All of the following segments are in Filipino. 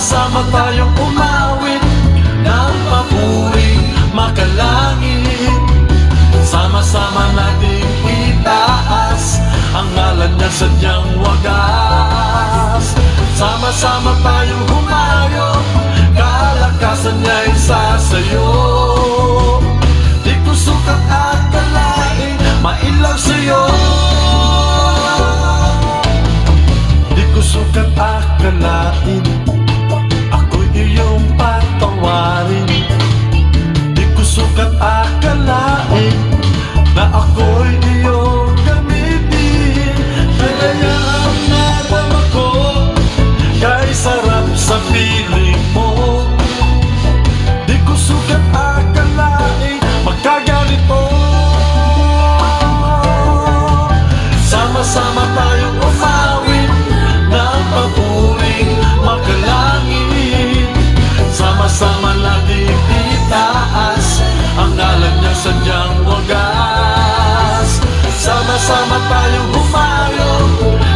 Sama-sama tayong umawit ng papuring makalangit. Sama-sama nating itaas ang ngalan niya sadyang wagas. Sama-sama tayong humayo, kalakasan niya'y sasayo. Di ko sukat akalain, mailaw sa'yo. Di ko sukat akalain, ako'y iyong patawarin. Di ko sukat akalain na ako'y iyong gamitin. Kaya ang nadama ko kay sarap sa piling mo. Di ko sukat akalain magkaganito. Sama-sama tayong umawit ng papuring makalangit. Sama-sama nating itaas ang ngalan niya sadyang wagas. Sama-sama tayong humayo,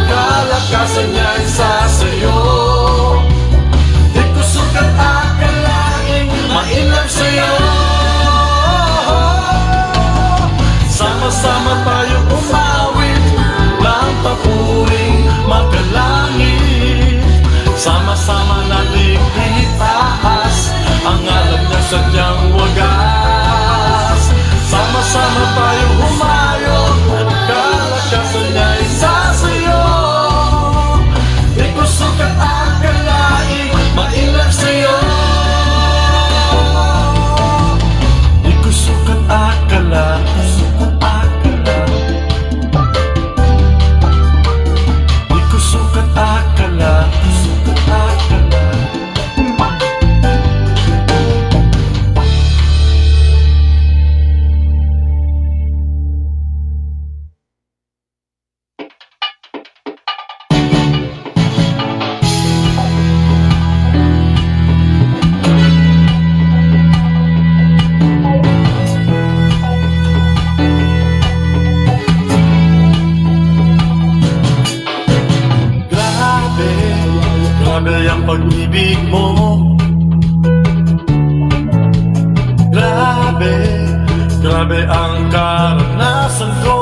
kalakasan niya'y sasayo. Di ko sukat akalain, mainam sa'yo. Sama-sama tayong umawit ng papuring makalangit. Sama-sama nating itaas ang ngalan niya sadyang wagas. Sama-sama tayong humayo, kalakasan niya'y sasayo. Di ko sukat akalain, mainam sa'yo. Di ko sukat akalain, di ko sukat akalain. Grabe ang pag-ibig mo. Grabe, grabe ang karanasan ko.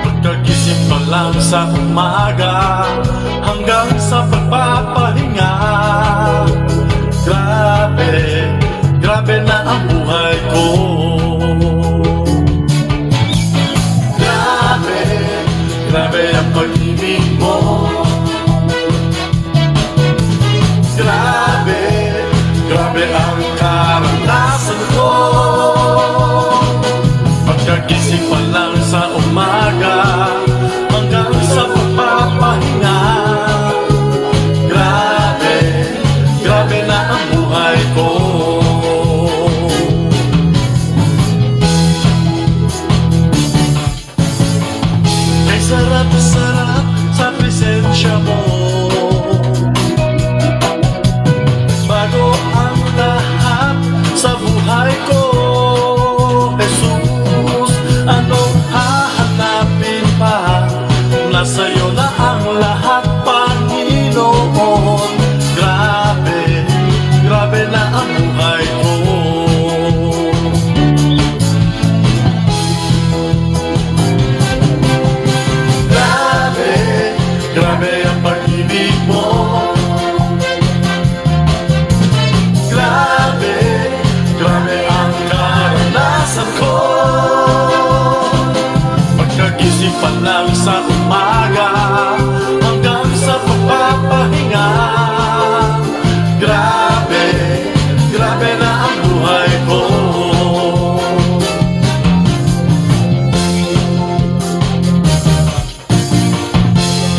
Pagkagising pa lang sa umaga hanggang sa pagpapahinga. Grabe, grabe na ang buhay ko. Grabe, grabe ang pag-ibig mo. Grabe, grabe ang karanasan ko. Pagkagising pa lang sa umaga hanggang sa pagpapahinga. Grabe, grabe na ang buhay ko. Kay sarap-sarap sa presensya mo. Sa buhay ko, Jesus, anong hahanapin pa? Nasa'yo na ang lahat, Panginoon. Grabe, grabe na ang buhay ko. Grabe, grabe ang pag-ibig mo. Grabe, grabe ang karanasan ko. Pagkagising pa lang sa umaga hanggang sa pagpapahinga. Grabe, grabe na ang buhay ko.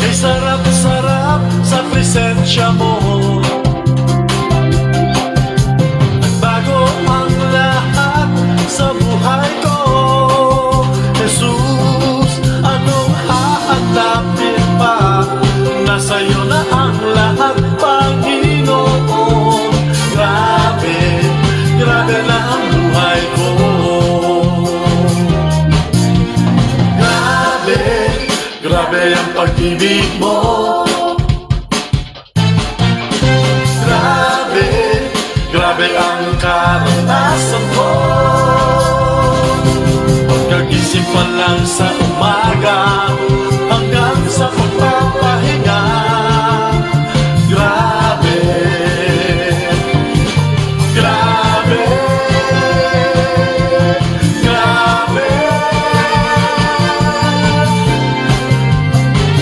Kay sarap-sarap sa presensya mo. Sa buhay ko, Jesus, anong hahanapin pa? Nasa'yo na ang lahat, Panginoon. Grabe, grabe na ang buhay ko. Grabe, grabe ang pag-ibig mo. Simpan lang sa umaga hanggang sa pagpapahinga. Grabe, grabe, grabe,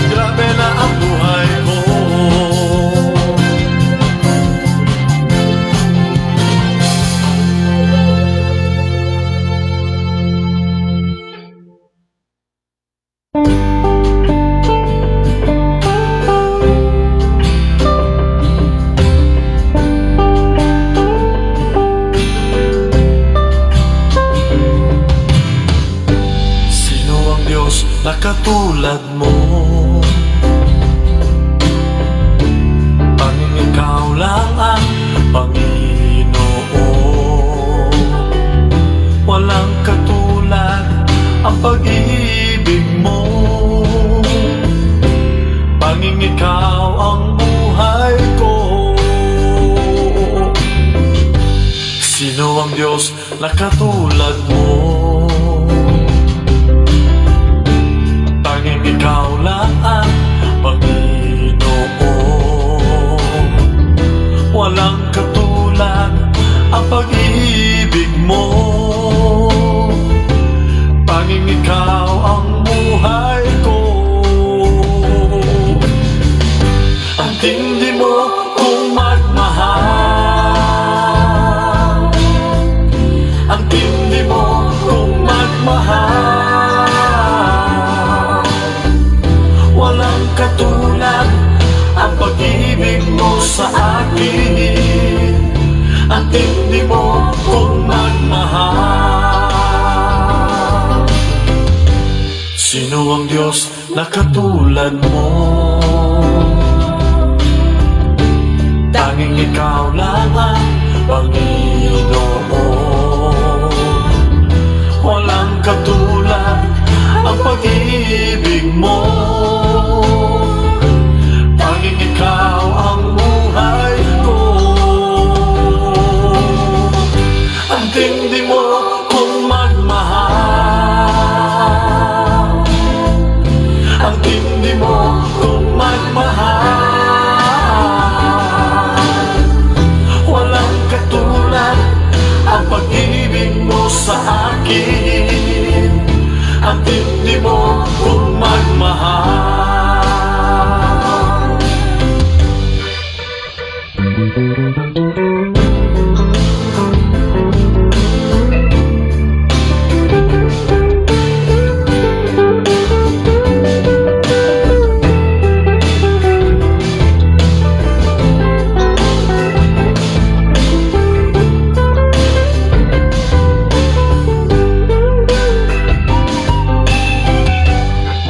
grabe na ang buhay ko. Na katulad mo, tanging ikaw lang ang Panginoon. Walang katulad ang pag-ibig mo, tanging ikaw ang buhay ko. Sino ang Diyos na katulad mo? Tanging ikaw lang ang Panginoon. Walang katulad ang pag-ibig mo, tanging ikaw ang buhay ko. Ang tindi mo kung magmahal, ang tindi mo kung magmahal. Walang katulad ang pag-ibig mo sa akin. Ang tindi mo kung magmahal. Sino ang Diyos na katulad mo? Tanging ikaw lang ang Panginoon. Walang katulad ang pag-ibig mo, tanging ikaw ang buhay ko. Ang tindi mo kung magmahal, ang tindi mo kung magmahal. Walang katulad ang pag-ibig mo sa akin. Ang tindi mo kung magmahal.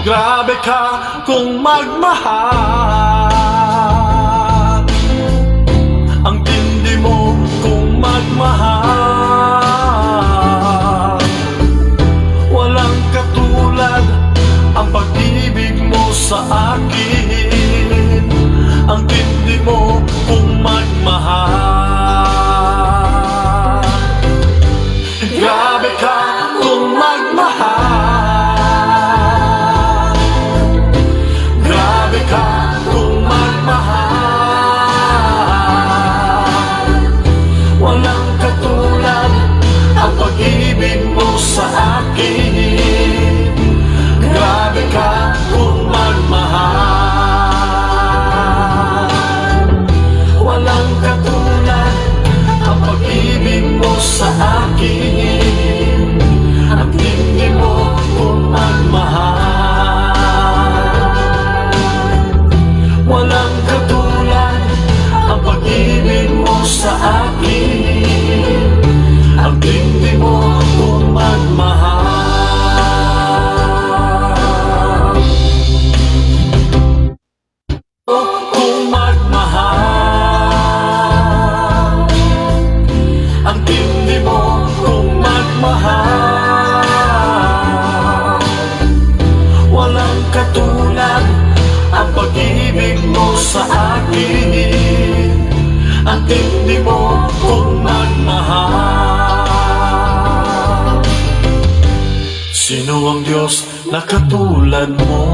Grabe ka kung magmahal, ang tindi mo kung magmahal. Walang katulad ang pag-ibig mo sa akin. Ang tindi mo kung magmahal. Grabe ka kung magmahal, kung magmahal. Walang katulad ang pag-ibig mo sa akin. Grabe ka kung magmahal. Walang katulad ang pag-ibig mo sa akin. Ang tindi mo kung magmahal. Walang katulad ang pag-ibig mo sa akin. Ang tindi mo kung magmahal. Kung magmahal, ang tindi mo kung magmahal. Walang katulad ang pag-ibig mo sa akin. Ang tindi mo kung magmahal. Sino Sino ang Diyos na katulad mo?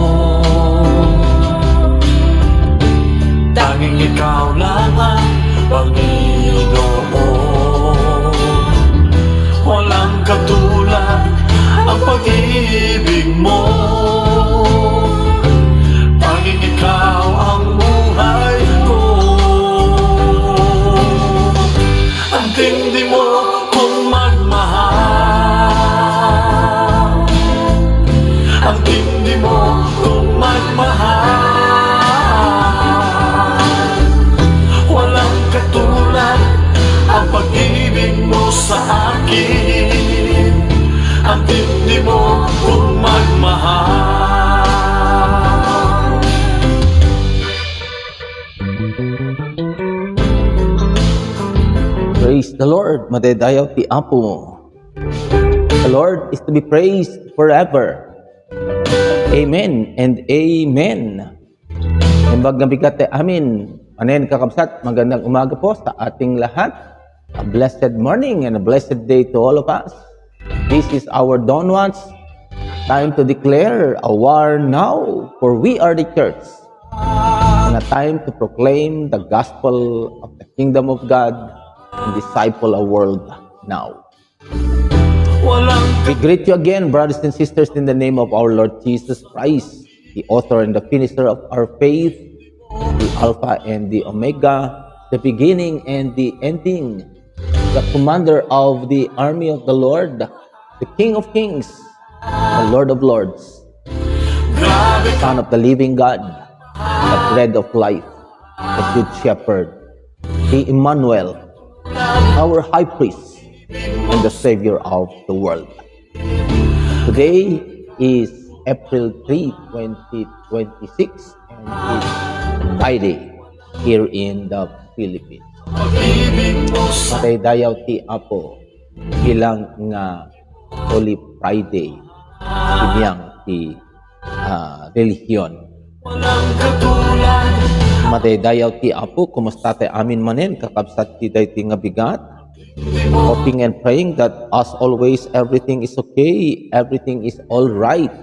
Tanging ikaw lang ang Panginoon. Walang katulad ang pag-ibig mo. Tanging ikaw ang buhay ko. Ang tindi mo kung magmahal. Ang tindi mo kung magmahal. Walang katulad ang pag-ibig mo sa akin. Ang tindi mo kung magmahal. Praise the Lord, madaydayaw ti Apo. The Lord is to be praised forever. Amen and amen. Imbag na bigat amin. Anen kakabsat, magandang umaga po sa ating lahat. A blessed morning and a blessed day to all of us. This is our dawn watch. Time to declare a war now, for we are the church. And a time to proclaim the gospel of the kingdom of God and disciple a world now. We greet you again, brothers and sisters, in the name of our Lord Jesus Christ, the author and the finisher of our faith, the Alpha and the Omega, the beginning and the ending, the commander of the army of the Lord, the King of kings, the Lord of lords, the Son of the living God, the bread of life, the good shepherd, the Emmanuel, our high priest, and the Savior of the world. Today is April 3, 2026, and it's Friday here in the Philippines. Mataydayaw ti Apo bilang nga Holy Friday ibiyang ti relihiyon. Mataydayaw ti Apo, kumusta tayo amin manen, kakabsat ti day ti nga bigat. Hoping and praying that as always everything is okay, everything is all right.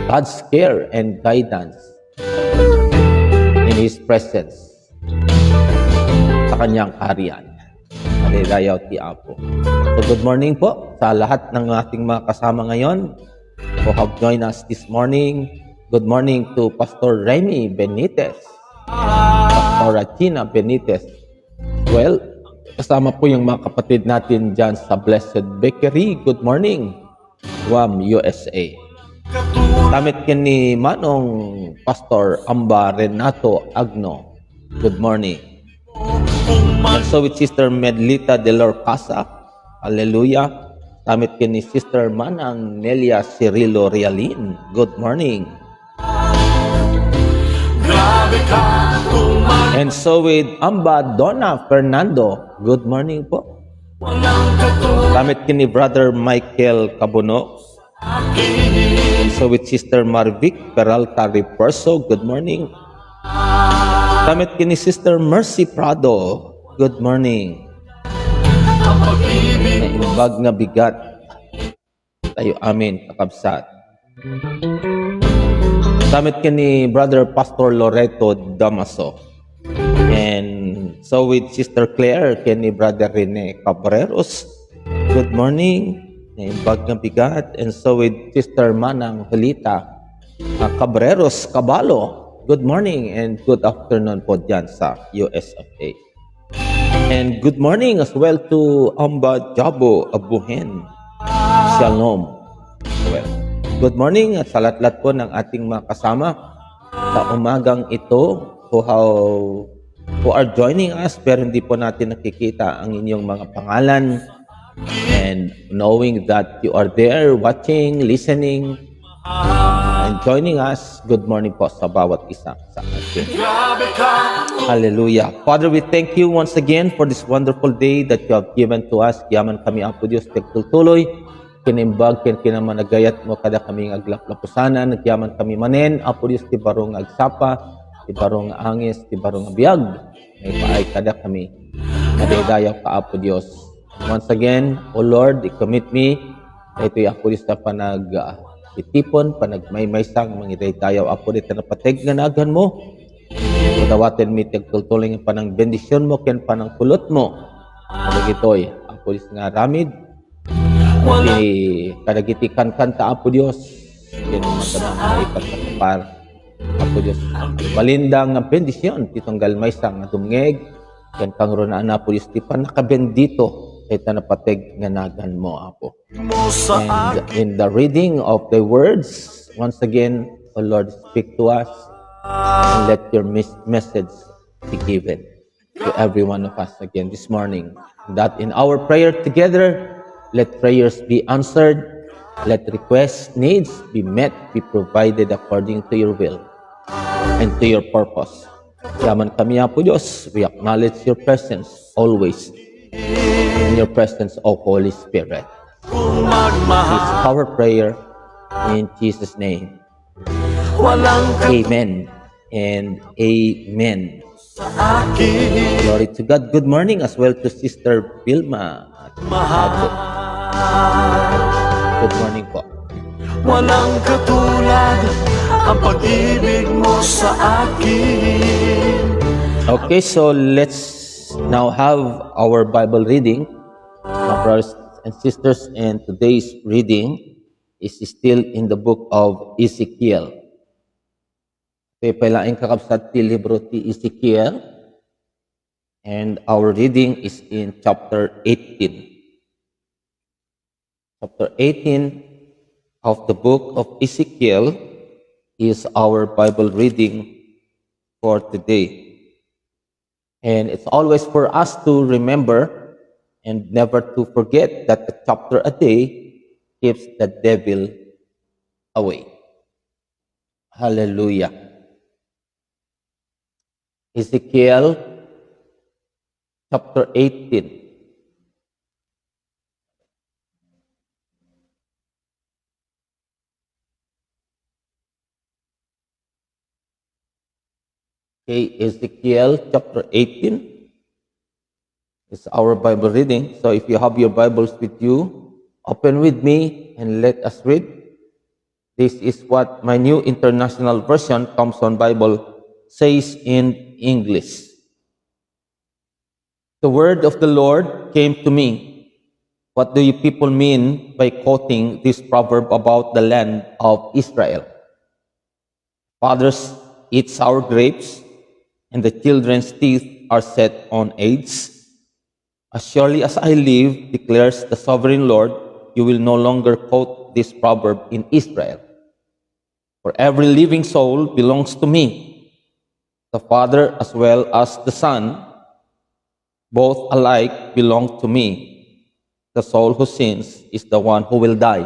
God's care and guidance in His presence sa kanyang kaharian. Mataydayaw ti Apo. So good morning po sa lahat ng ating mga kasama ngayon who have joined us this morning. Good morning to Pastor Remy Benitez, Pastor Gina Benitez. Well, kasama po yung mga kapatid natin dyan sa Blessed Bakery. Good morning, Guam, USA. Tamit yan ni Manong Pastor Amba Renato Agno. Good morning. And so with Sister Medlita de Lorcasa. Hallelujah. Tamit yan ni Sister Manang Nelia Cirilo Realin. Good morning. And so with Amba Donna Fernando, good morning po. Tamit kini Brother Michael Cabono. And so with Sister Marvic Peralta Reverso, good morning. Tamit kini Sister Mercy Prado, good morning. Naimbag nga bigat tayo amin kakabsat. Tamit kini Brother Pastor Loreto Damaso. And so with Sister Claire, kini Brother Rene Cabreros, good morning. Naimbag nga bigat. And so with Sister Manang Julita Cabreros Cabalo, good morning and good afternoon po dyan sa US of A. And good morning as well to Amba Jabo Abuhen. Shalom. Well, good morning at sa lahat po ng ating mga kasama sa umagang ito who are joining us pero hindi po natin nakikita ang inyong mga pangalan, and knowing that you are there watching, listening, and joining us, good morning po sa bawat isa sa atin. Hallelujah. Father, we thank you once again for this wonderful day that you have given to us. Yaman kami, Apo Diyos, tigtuloy kinimbag, kinamanagayat mo kada kaming aglaplapusanan, nagyaman kami manen, Apo Diyos, ti barong agsapa, ti barong angis, ti barong abiyag, may paay kada kami, nadaydayaw ka, Apo Diyos. Once again, O Lord, I commit me Ito'y apo di sa panag itipon, panagmaymaysang, mangiday tayo apo di tanapatig nga nagan mo. Dawatin mi tagtultuling panang bendisyon mo, ken panang kulot mo. Kadagitoy, apo di nga ramid, kadagitikan kanta apo Dios, ken matanang ipagkatupar. Apo Dios, balindang nga bendisyon, titunggal maysang nga dumngeg, ken pangrunaan apo Dios, ti panakabendito, kay tanapatig nga nagan mo, apo. And in the reading of the words, once again, O Lord, speak to us and let your message be given to every one of us again this morning. That in our prayer together, let prayers be answered, let requests, needs be met, be provided according to your will and to your purpose. Yaman kami, Apo Diyos, we acknowledge your presence always in your presence, O Holy Spirit. This is our prayer in Jesus' name. Amen and amen. Glory to God. Good morning as well to Sister Vilma. Good morning po. Walang katulad ang pag-ibig mo sa akin. Okay, so let's now have our Bible reading, my brothers and sisters, and today's reading is still in the book of Ezekiel. Palaing kakabsat ti libro ti Ezekiel, and our reading is in chapter 18. Chapter 18 of the book of Ezekiel is our Bible reading for today. And it's always for us to remember and never to forget that a chapter a day keeps the devil away. Hallelujah. Ezekiel chapter 18. Okay, Ezekiel chapter 18 is our Bible reading. So if you have your Bibles with you, open with me and let us read. This is what my New International Version, Thompson Bible, says in English. The word of the Lord came to me. What do you people mean by quoting this proverb about the land of Israel? Fathers eat sour grapes, and the children's teeth are set on age. As surely as I live, declares the sovereign Lord, you will no longer quote this proverb in Israel. For every living soul belongs to me, the Father as well as the Son, both alike belong to me. The soul who sins is the one who will die.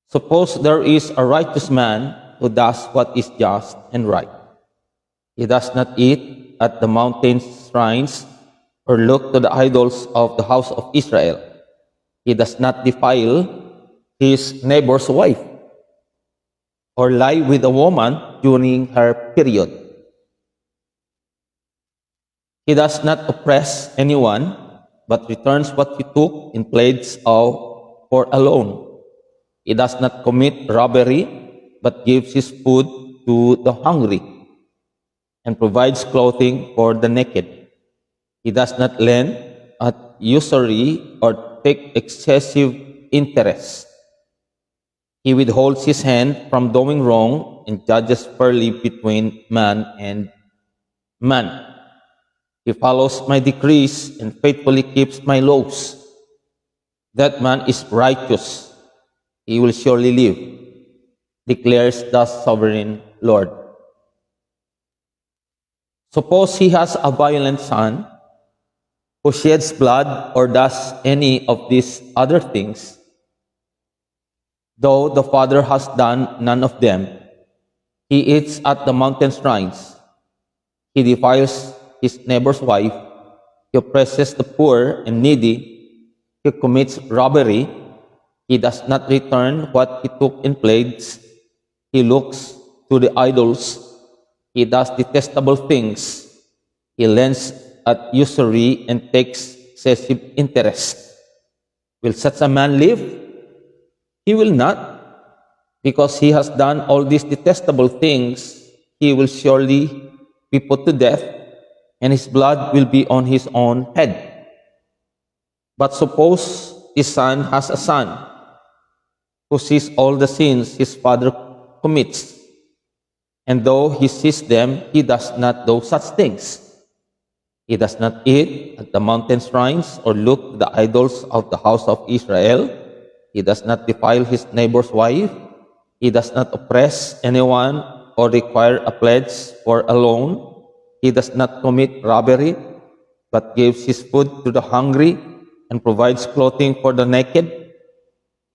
Suppose there is a righteous man who does what is just and right. He does not eat at the mountain shrines or look to the idols of the house of Israel. He does not defile his neighbor's wife or lie with a woman during her period. He does not oppress anyone, but returns what he took in pledge of for a loan. He does not commit robbery, but gives his food to the hungry and provides clothing for the naked. He does not lend at usury or take excessive interest. He withholds his hand from doing wrong and judges fairly between man and man. He follows my decrees and faithfully keeps my laws. That man is righteous. He will surely live, declares the sovereign Lord. Suppose he has a violent son who sheds blood or does any of these other things, though the father has done none of them. He eats at the mountain shrines. He defiles his neighbor's wife. He oppresses the poor and needy. He commits robbery. He does not return what he took in pledge. He looks to the idols. He does detestable things. He lends at usury and takes excessive interest. Will such a man live? He will not, because he has done all these detestable things. He will surely be put to death, and his blood will be on his own head. But suppose his son has a son who sees all the sins his father commits, and though he sees them, he does not do such things. He does not eat at the mountain shrines or look at the idols of the house of Israel. He does not defile his neighbor's wife. He does not oppress anyone or require a pledge for a loan. He does not commit robbery, but gives his food to the hungry and provides clothing for the naked.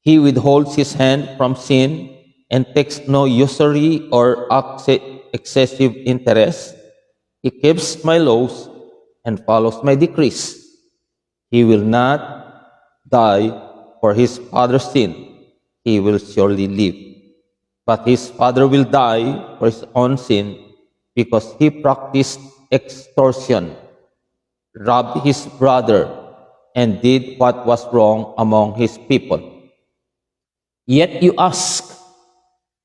He withholds his hand from sin and takes no usury or excessive interest. He keeps my laws and follows my decrees. He will not die for his father's sin. He will surely live. But his father will die for his own sin, because he practiced extortion, robbed his brother, and did what was wrong among his people. Yet you ask,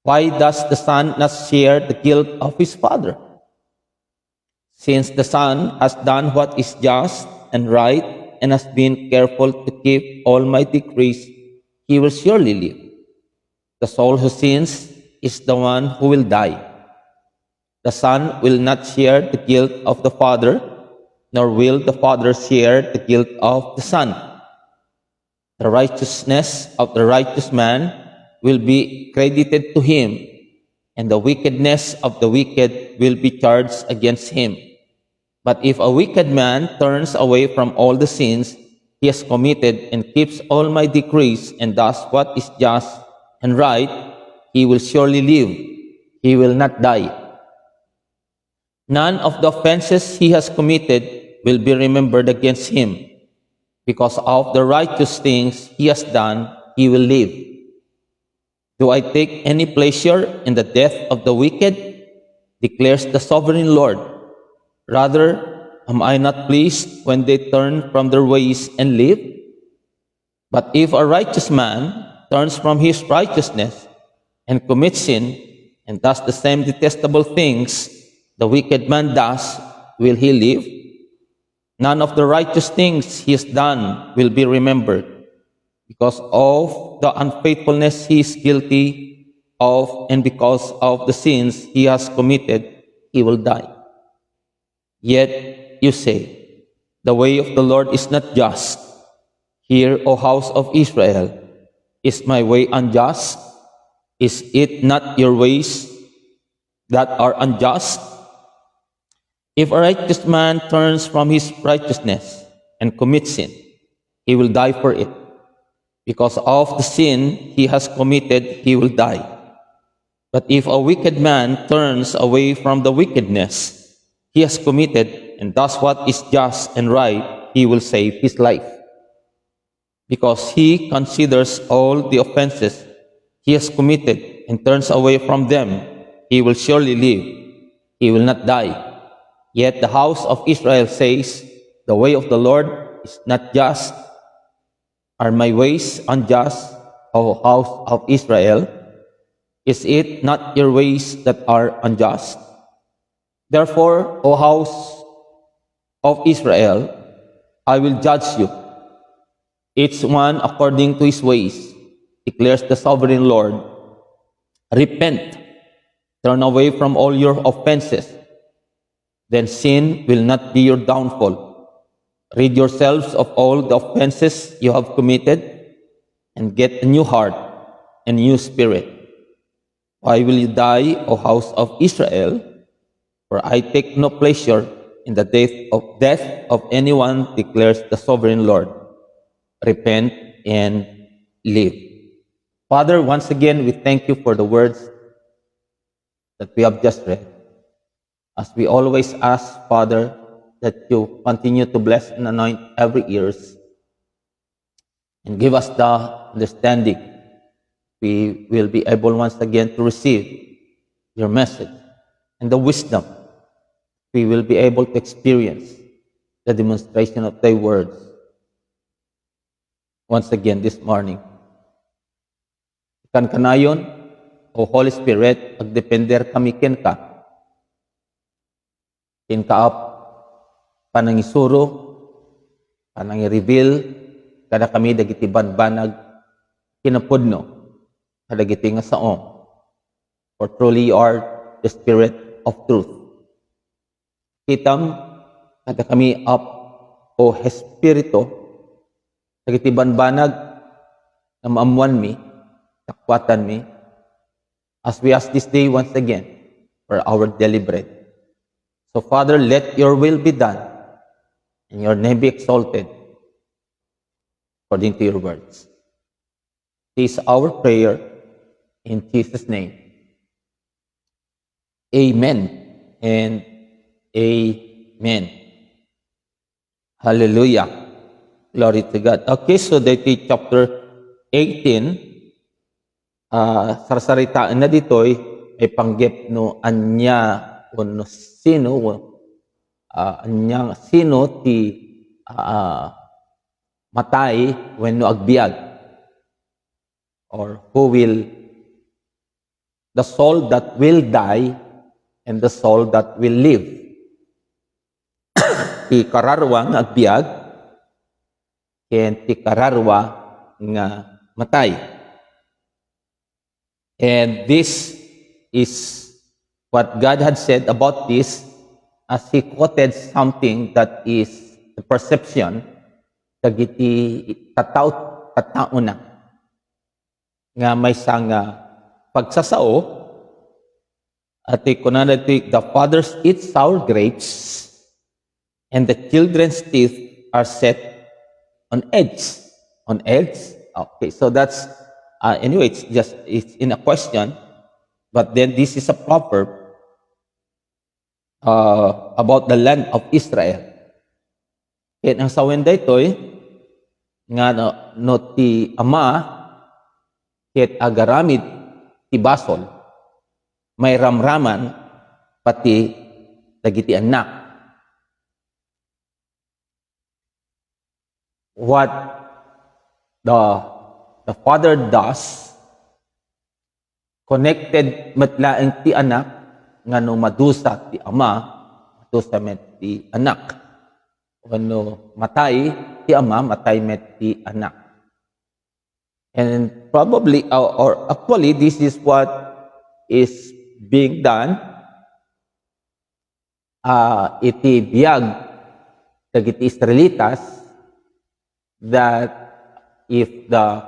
why does the son not share the guilt of his father? Since the son has done what is just and right and has been careful to keep all my decrees, he will surely live. The soul who sins is the one who will die. The son will not share the guilt of the father, nor will the father share the guilt of the son. The righteousness of the righteous man will be credited to him, and the wickedness of the wicked will be charged against him. But if a wicked man turns away from all the sins he has committed and keeps all my decrees and does what is just and right, he will surely live. He will not die. None of the offenses he has committed will be remembered against him. Because of the righteous things he has done, he will live. Do I take any pleasure in the death of the wicked? Declares the sovereign Lord. Rather, am I not pleased when they turn from their ways and live? But if a righteous man turns from his righteousness and commits sin and does the same detestable things the wicked man does, will he live? None of the righteous things he has done will be remembered. Because of the unfaithfulness he is guilty of, and because of the sins he has committed, he will die. Yet you say, the way of the Lord is not just. Hear, O house of Israel, is my way unjust? Is it not your ways that are unjust? If a righteous man turns from his righteousness and commits sin, he will die for it. Because of the sin he has committed, he will die. But if a wicked man turns away from the wickedness he has committed and does what is just and right, he will save his life. Because he considers all the offenses he has committed and turns away from them, he will surely live. He will not die. Yet the house of Israel says, the way of the Lord is not just. Are my ways unjust, O house of Israel? Is it not your ways that are unjust? Therefore, O house of Israel, I will judge you, each one according to his ways, declares the sovereign Lord. Repent, turn away from all your offenses, then sin will not be your downfall. Rid yourselves of all the offenses you have committed, and get a new heart and new spirit. Why will you die, O house of Israel? For I take no pleasure in the death of anyone, declares the sovereign Lord. Repent and live. Father, once again, we thank you for the words that we have just read. As we always ask, Father, that you continue to bless and anoint every ears and give us the understanding. We will be able once again to receive your message and the wisdom. We will be able to experience the demonstration of thy words. once again this morning. Kan kanayon, o Holy Spirit, agdepender kami ken ka. Ken kaap, panangisuro, panangi-reveal, kada kami dagiti banbanag, kinapudno, kadagiti nga saong. For truly you are the Spirit of truth. Kitam, kada kami up, o Espiritu, dagiti banbanag, na maamuan mi, takwatan mi, as we ask this day once again for our daily bread. So Father, let your will be done and your name be exalted according to your words. This is our prayer in Jesus' name. Amen and amen. Hallelujah. Glory to God. Okay, so that is chapter 18. Sarsaritaan na ditoy ay panggep no anya no sino anyang sino ti matay when no agbiag, or who will, the soul that will die and the soul that will live. Ti kararwa nga agbiag ken ti kararwa nga matay. And this is what God had said about this, as He quoted something that is the perception dagiti katao na nga may sanga pagsasao at kunana the fathers eat sour grapes and the children's teeth are set on edge. Okay, so that's anyway, it's in a question, but then this is a proverb about the land of Israel. Kaya ang sawen daytoy nga no ti ama ket agaramid ti basol, may ramraman pati dagiti anak. What the father does, connected matlaeng ti anak, nga no madusa ti ama, madusa met ti anak. Ano matay ti ama, matay met ti anak. And probably, or actually, this is what is being done. Iti biyag dagiti Israelitas, that if the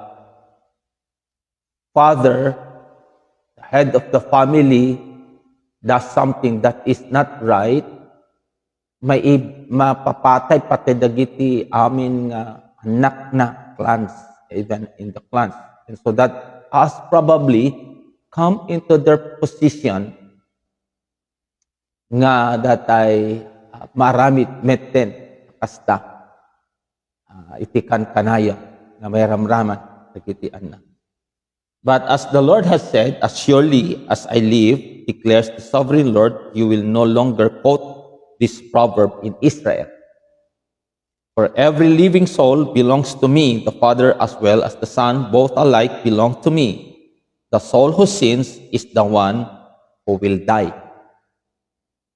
father, the head of the family, does something that is not right, may mapapatay pati dagiti amin nga anak na clans, even in the clans. And so that has probably come into their position nga datay maramit metten kasta itikan kanayo na may ramraman dagiti anak. But as the Lord has said, as surely as I live, declares the sovereign Lord, you will no longer quote this proverb in Israel. For every living soul belongs to me, the Father as well as the Son, both alike belong to me. The soul who sins is the one who will die.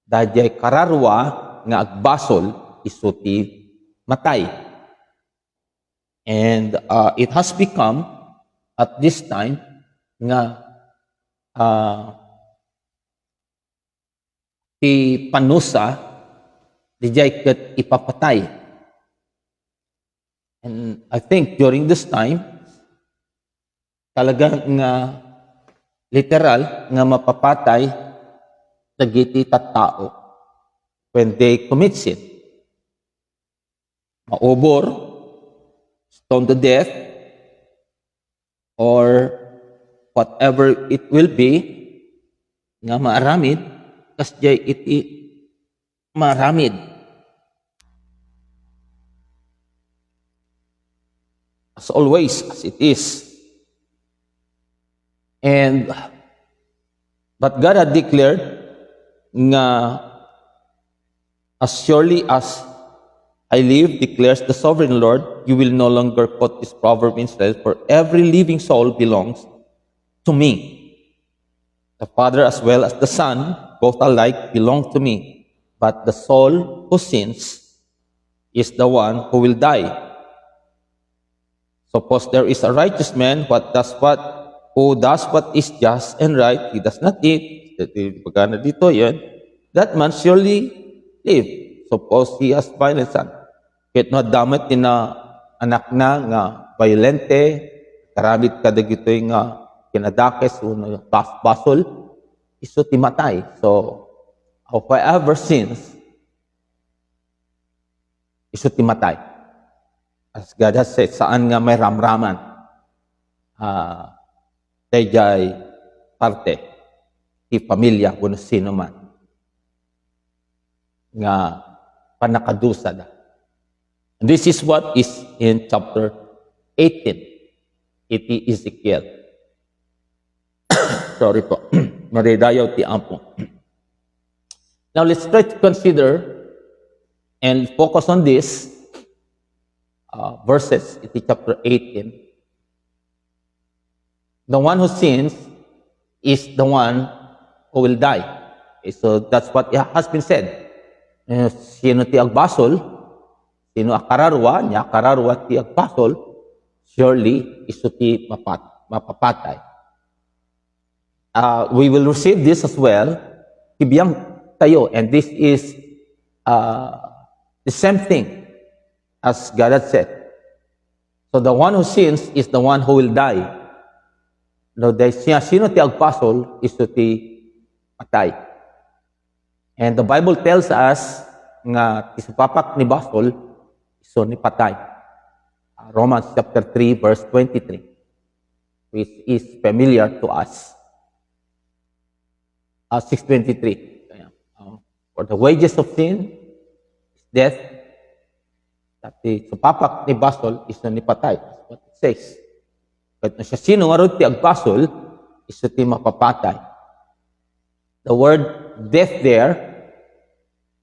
Dayjay kararwa nga agbasol isuti matay. And it has become at this time nga ti panusa dijay ket ipapatay. And I think during this time talaga nga literal nga mapapatay dagiti tattao when they commit sin. Maubor, stone to death, or whatever it will be, nga maaramid, kasjay iti maaramid. As always, as it is. But God had declared nga as surely as I live, declares the sovereign Lord. You will no longer quote this proverb in Israel, for every living soul belongs to me. The Father as well as the Son, both alike belong to me. But the soul who sins is the one who will die. Suppose there is a righteous man who does what is just and right, he does not eat, pagana dito yun, that man surely live. Suppose he has violent son. Kahit no damit ni na anak na nga violente, karamit kada gito'y nga kinadakes o basol, iso ti matay. So, whoever sins, iso ti matay. As God has said, saan nga may ramraman, dayjay parte, ti pamilya, kung sino man, nga panakadusa da. This is what is in chapter 18, iti Ezekiel. Sorry po, maridayaw ti ampo. Now let's try to consider and focus on this verses, iti chapter 18. The one who sins is the one who will die. Okay, so that's what has been said. Sino ti agbasol, sino akararwa, niya akararwa ti agpasol, surely iso ti mapapatay. We will receive this as well, kibiyang tayo, and this is the same thing as God had said. So the one who sins is the one who will die. No, sino ti agpasol, iso ti matay. And the Bible tells us nga ti supapak ni basol, iso ni patay. Romans chapter 3 verse 23, which is familiar to us. 6:23. For the wages of sin is death. At ti supapak ni basol, iso ni patay. That's what it says. But siya sino nga ron ti agpasol, iso ti mapapatay. The word death there,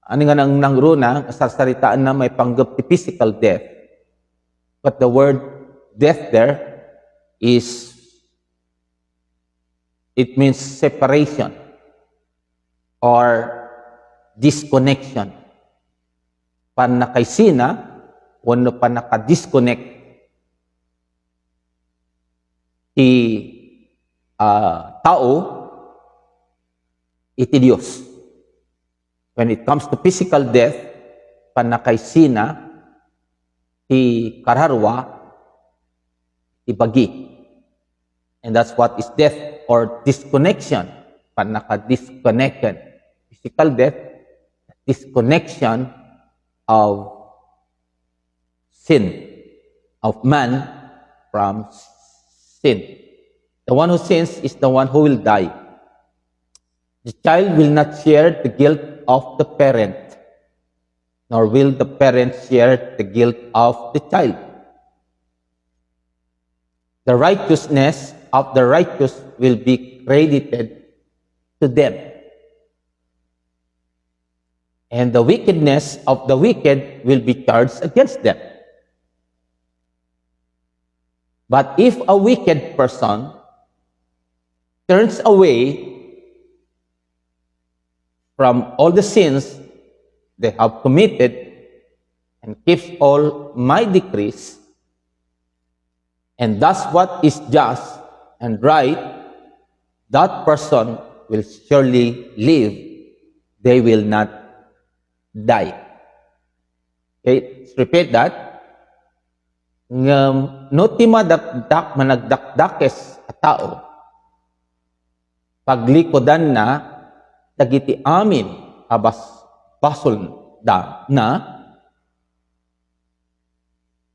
ano nga nang nangruna, sasaritaan na may panggap ti physical death. But the word death there it means separation or disconnection. Panakaisina, wano panaka-disconnect ti tao, iti Diyos. When it comes to physical death, panakaisina, ti kararwa, ti bagi. And that's what is death or disconnection. Panaka-disconnected. Physical death, disconnection of sin, of man from sin. The one who sins is the one who will die. The child will not share the guilt of the parent, nor will the parent share the guilt of the child. The righteousness of the righteous will be credited to them, and the wickedness of the wicked will be charged against them. But if a wicked person turns away from all the sins they have committed and keeps all my decrees, and does what is just and right, that person will surely live. They will not die. Okay, let's repeat that. No ti managdakdakes a tao, paglikodan na, dagiti amin abas basol da na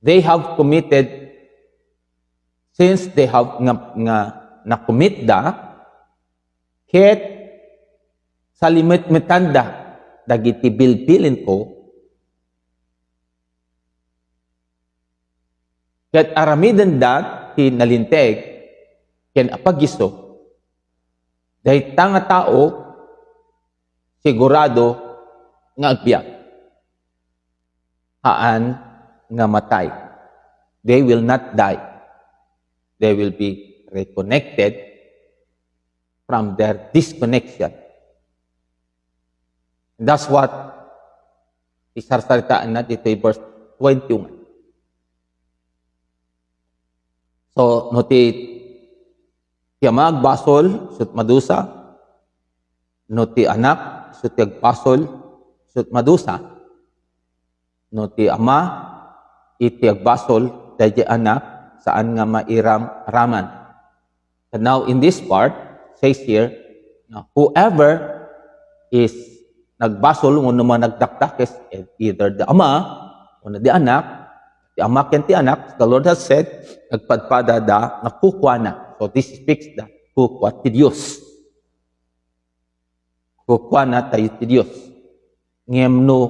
they have committed, since they have na-commit da, ket salimit-mitanda dagiti bilbilin ko, ket aramiden da ti nalinteg ken apagiso, dahi tanga tao sigurado nga agbiag. haan nga matay. They will not die. They will be reconnected from their disconnection. And that's what isarsaritaan na dito verse 21. So, nuti tiyamag basol, sut madusa, nuti anak, sut basol, sut madusa, nuti ama, iti basol, dahi anak, saan nga mairam raman. And now, in this part, says here, whoever is nagbasol, kung naman nagdakdak is either the ama, o the anak, the ama ken ti anak, the Lord has said, nagpadpada da, nakukwa na. So this speaks the kukwa ti Diyos. Kukwa na tayo ti Diyos. Ngemno,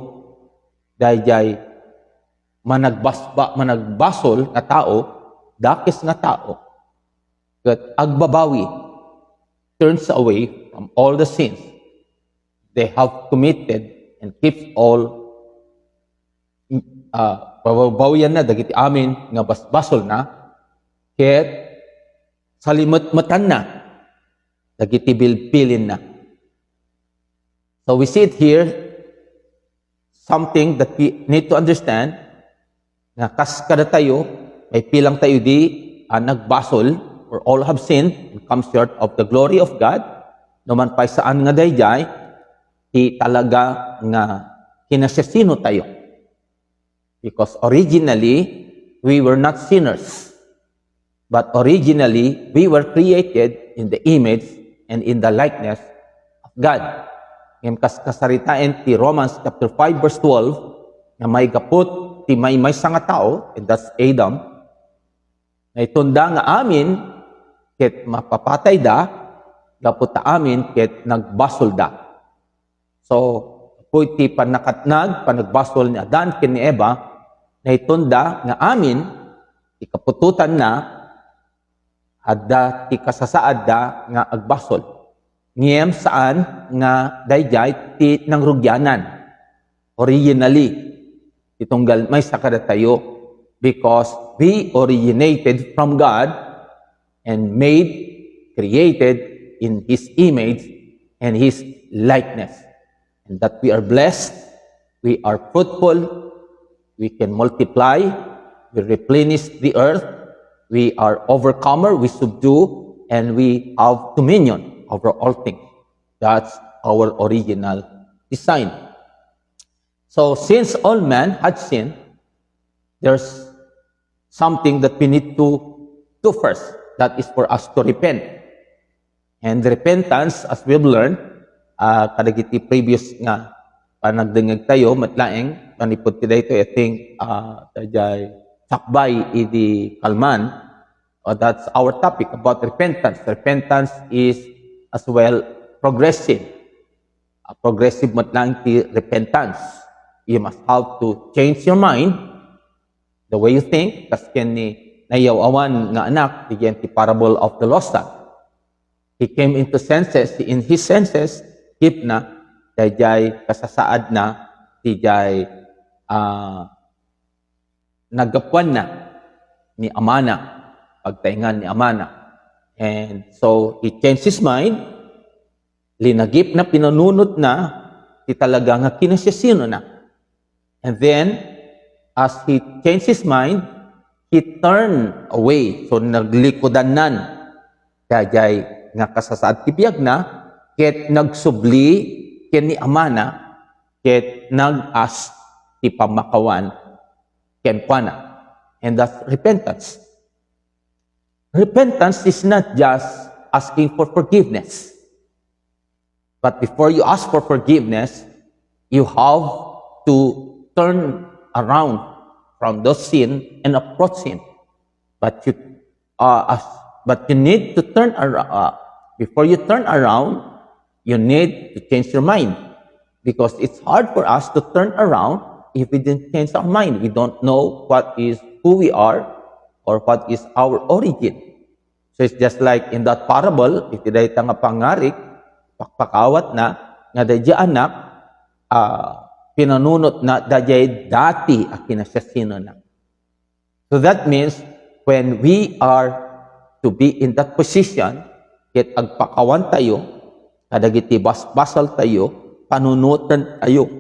dayjay, managbasol na tao, dakis nga tao, that agbabawi, turns away from all the sins they have committed and keeps all pababawian na dagiti amin nga basbasol na ket salimot-matan na dagiti bilbilin na. So we see it here, something that we need to understand, nga kas kada tayo may pilang tayo di nagbasol, or all have sinned and come short of the glory of God. Naman pa saan nga dayjay di talaga nga kinasasino tayo. Because originally, we were not sinners. But originally, we were created in the image and in the likeness of God. Ngayon kasaritain ti Romans chapter 5 verse 12, na may gapot ti may nga tao, and that's Adam, na itunda nga amin, ket mapapatay da, gapot ta amin, ket nagbasol da. So, po iti panakatnag, panagbasol ni Adan ken ni Eva, na itunda nga amin, ikapututan na, adda ti kasasaad da nga agbasol. Ngem saan nga dayjay ti nangrugyanan. Originally, itunggal may sakada tayo, because we originated from God and made, created in His image and His likeness. And that we are blessed, we are fruitful, we can multiply, we replenish the earth, we are overcomer, we subdue, and we have dominion over all things. That's our original design. So since all men had sinned, there's something that we need to do first. That is for us to repent. And repentance, as we've learned, kadagiti previous nga panagdengeg tayo, matlaeng, panipod kita ito, I think, tajay, sakbay, idi kalman, that's our topic about repentance. Repentance is as well progressive. Progressive matlang ti repentance. You must have to change your mind, the way you think, kas ken ni nayawawan nga anak, digyan ti parable of the lost son. He came into senses, in his senses, hip na, dayjay kasasaad na, dayjay nagapuan na ni amana, pagtaingan ni amana. And so, he changed his mind, linagip na, pinanunot na, di talaga nga kinasasino na. And then, as he changed his mind, he turned away. So, naglikodan nan, dayjay nga kasasaad tibiyag na, ket nagsubli ken ni amana, ket nag-as ti pamakawan ken kuana. And that's repentance. Repentance is not just asking for forgiveness. But before you ask for forgiveness, you have to turn around from those sin and approach Him. But you need to turn around. Before you turn around, you need to change your mind. Because it's hard for us to turn around if we didn't change our mind. We don't know who we are or what is our origin. So it's just like in that parable, if iday nga pangarik, pakpakawat na, nga dadya anak, pinanunot na dayay dati a kinasasino na. So that means when we are to be in that position, ket agpakawan tayo, kadagiti basbasal tayo, panunutan tayo.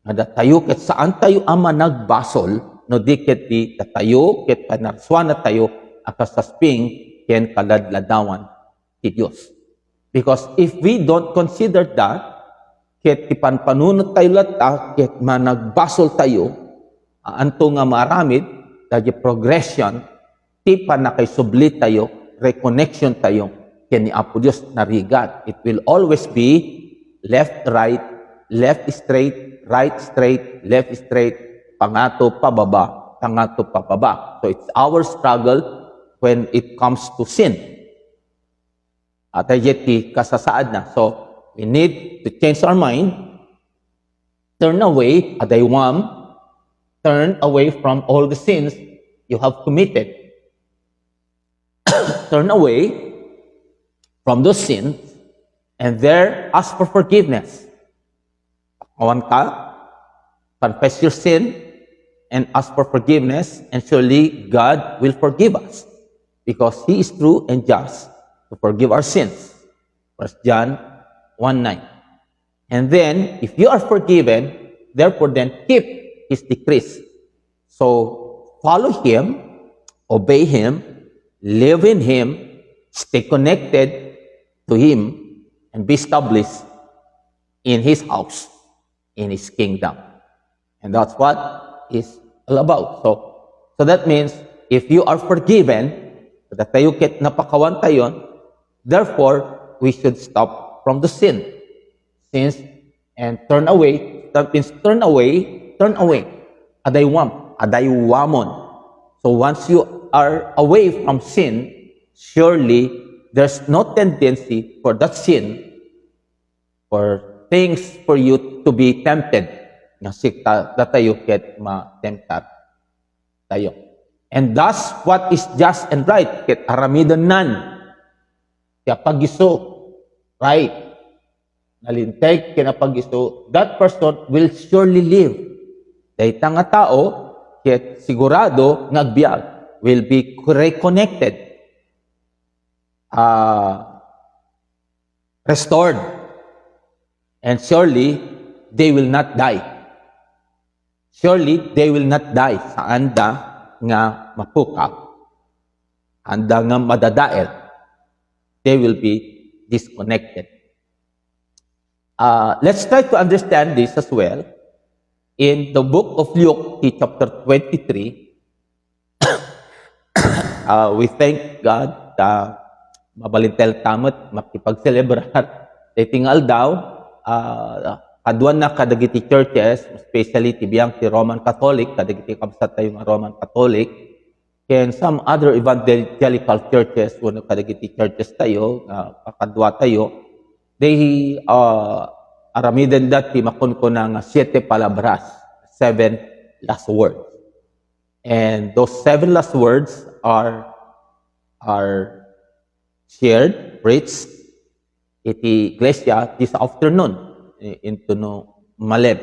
Ada tayo ket saan tayo ama nagbasol, no di ket di tayo ket panarswana tayo akasasping ken kaladladawan ti Dios. Because if we don't consider that, ket ipanpanunot tayo lata, ket managbasol tayo, anto nga maramid, dahil progression, ti panakaisubli tayo, reconnection tayo, ken ni Apo Dios narigat. It will always be left, right, left straight, right straight, left straight, pangato pababa, pangato pababa. So it's our struggle when it comes to sin. At ayeti kasasaad na. So we need to change our mind, turn away, adaywam, turn away from all the sins you have committed. Turn away from those sins and there ask for forgiveness. Pakawan ka, confess your sin, and ask for forgiveness, and surely God will forgive us because He is true and just to forgive our sins. 1 John 1:9. And then, if you are forgiven, therefore then keep His decrees. So, follow Him, obey Him, live in Him, stay connected to Him, and be established in His house, in His kingdom. And that's what it's all about. So that means, if you are forgiven, that tayo ket napakawan tayon, therefore, we should stop from the sins and turn away. That means turn away. Adaywamon. So once you are away from sin, surely there's no tendency for that sin, for things for you to be tempted. Nasikta tayo ket ma-temptat tayo. And thus, what is just and right, ket aramidan nan, kaya pagiso, right, nalinteg kaya pagiso, that person will surely live. Dahil nga tao, ket sigurado ngagbiag, will be reconnected, restored, and surely they will not die. Surely they will not die sa anda nga mapukaw, anda nga madadael. They will be disconnected. Let's try to understand this as well. In the book of Luke, chapter 23, we thank God na mabalintel tamot, makipag-celebrar. Tingal daw, kaduan na kadagiti churches, especially tibiyang ti Roman Catholic, kadagiti kabsat tayo nga Roman Catholic, and some other evangelical churches, wano kadagiti churches tayo, kakadwa tayo, they aramidan dati makon ko ng 7 palabras, 7 last words. And those 7 last words are shared, preached, iti iglesia this afternoon, into no maleb.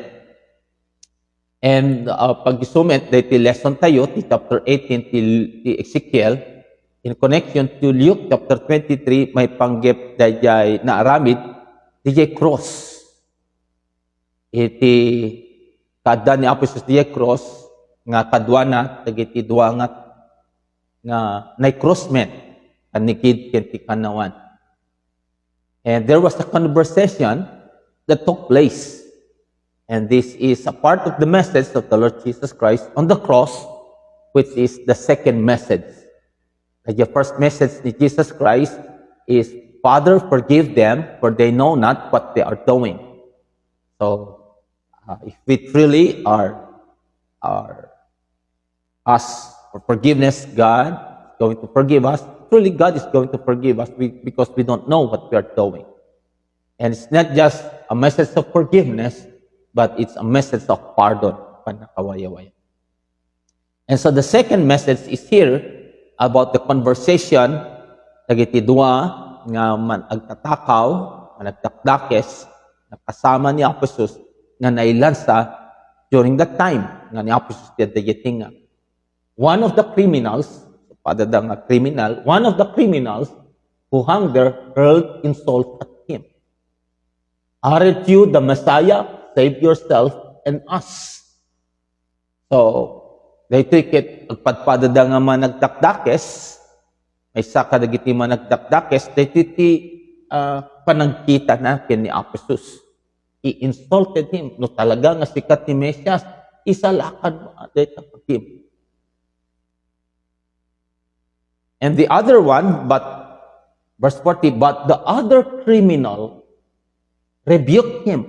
And pag-isumet, dahil lesson tayo, ti chapter 18, ti Ezekiel, in connection to Luke chapter 23, may panggip dayay na aramid, dayay cross. Iti kada ni Apostles dayay cross, nga kadwana, dagiti duwangat, nga nay crossmen, kanikid kenti kanawan. And there was a conversation that took place. And this is a part of the message of the Lord Jesus Christ on the cross, which is the second message. The first message of Jesus Christ is, Father, forgive them, for they know not what they are doing. So, if we truly are ask for forgiveness, God is going to forgive us. Truly, God is going to forgive us because we don't know what we are doing. And it's not just a message of forgiveness, but it's a message of pardon. Panakawaya-waya. And so the second message is here about the conversation dagiti dua nga man agtatakaw, nagtakdakes, nakasama ni Apostles nga nailansa during that time nga ni Aposos tinga. One of the criminals, one of the criminals who hung there hurled insult at him. Aren't you the Messiah? Save yourself and us. So, dahito ikit, agpadpadada nga man nagtakdakes, may saka dagiti man nagtakdakes, dahito iti panagkita na ken ni Aposos. He insulted him. No talaga nga sikat ni Mesias, isalakad mo dahito him. And the other one, verse 40, but the other criminal rebuked him.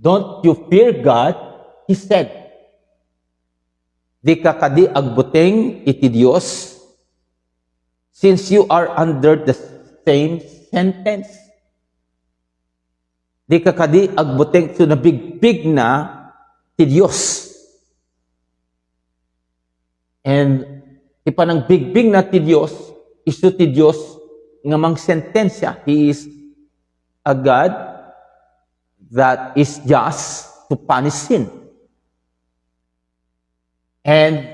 Don't you fear God? He said, di ka kadi agbuteng iti Dios, since you are under the same sentence. Di ka kadi agbuteng, so nabigbig na ti Dios. And ipanang bigbig na ti Dios, isu ti Dios nga mang sentensya. He is a God that is just to punish sin. And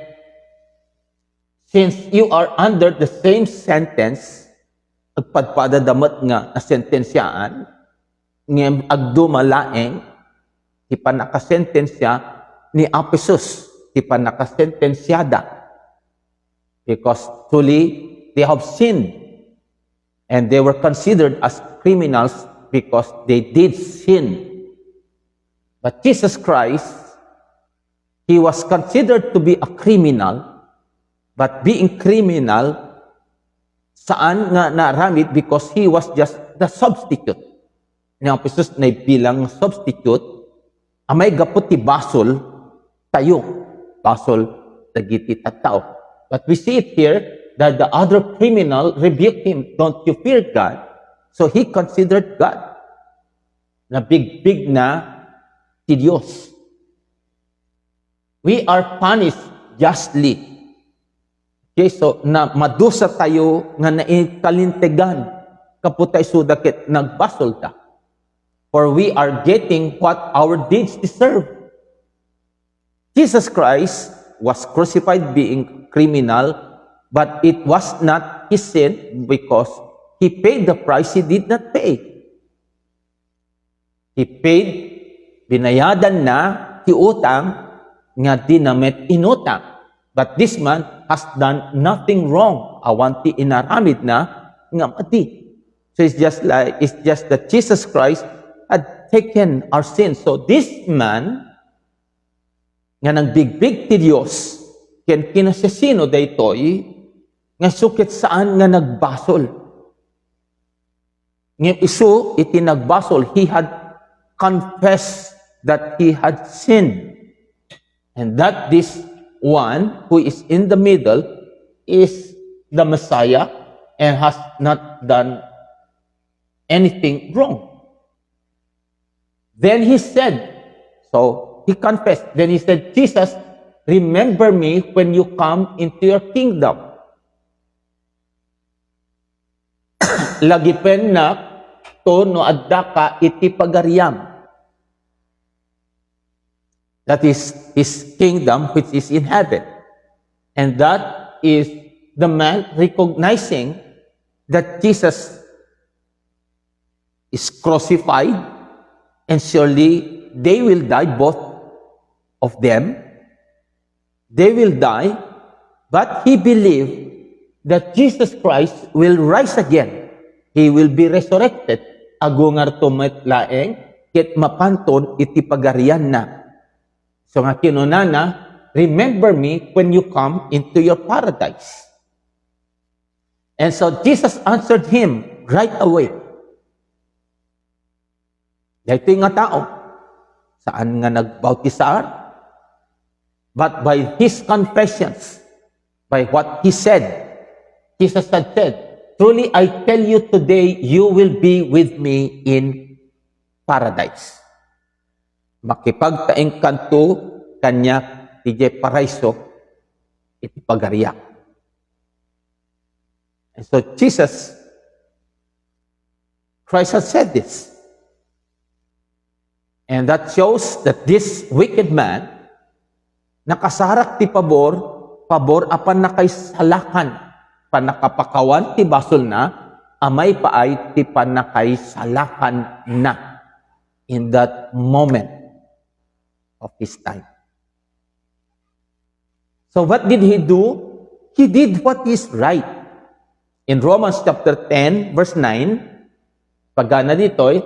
since you are under the same sentence, agpadpadadamat nga na sentensyaan, ngem agdumalaeng, ti panakasentensya ni Aposos, ti panakasentensyada. Because truly, they have sinned. And they were considered as criminals because they did sin. But Jesus Christ, He was considered to be a criminal, but being criminal, saan nga naramid? Because He was just the substitute. Ni Aposos na bilang substitute, amay gapot ti basol tayo. Basol, dagiti tattao. But we see it here that the other criminal rebuked him. Don't you fear God? So he considered God na big na ti Diyos. We are punished justly. Okay, so na madusa tayo nga naikalintegan kaputay sudakit nagbasol ta. For we are getting what our deeds deserve. Jesus Christ was crucified being criminal, but it was not his sin because he paid the price he did not pay. He paid, binayadan na ti utang nga di namet inutang. But this man has done nothing wrong. Awanti inaramid na nga mati. So it's just that Jesus Christ had taken our sins. So this man nga nagbigbig ti Dios ken kinasasino daytoy nga sukit saan nga nagbasol. Ngem isu iti nagbasol, he had confessed that he had sinned. And that this one who is in the middle is the Messiah and has not done anything wrong. Then he said, so he confessed, then he said, Jesus, remember me when you come into your kingdom. Lagipen na to no adda ka iti pagariam. That is his kingdom which is in heaven. And that is the man recognizing that Jesus is crucified and surely they will die, both of them. They will die, but he believed that Jesus Christ will rise again. He will be resurrected. Agungar tumet laeng, ket mapanton iti pagarian na. So nga kinunana, remember me when you come into your paradise. And so Jesus answered him right away. Dahito nga tao, saan nga nagbautisar? But by his confessions, by what he said, Jesus had said, truly I tell you today, you will be with me in paradise. Makipagtaeng kanto kanya DJ Paraiso iti pagariak. And so Jesus Christ has said this. And that shows that this wicked man, nakasarak ti pabor apan nakaisalakan, panakapakawan ti basol na, amay paay ti panakaisalakan na in that moment of his time. So what did he do? He did what is right. In Romans chapter 10, verse 9, pagana dito'y,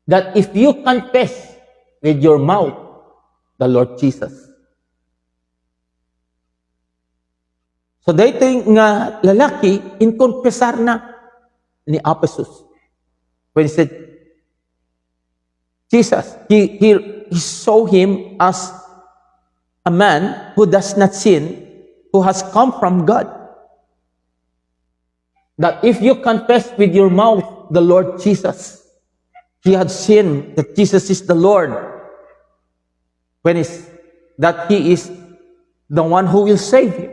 that if you confess with your mouth the Lord Jesus. So dito nga lalaki, inkonfesar na ni Apesus. When he said, Jesus, he saw him as a man who does not sin, who has come from God. That if you confess with your mouth the Lord Jesus, he had seen that Jesus is the Lord. That he is the one who will save you.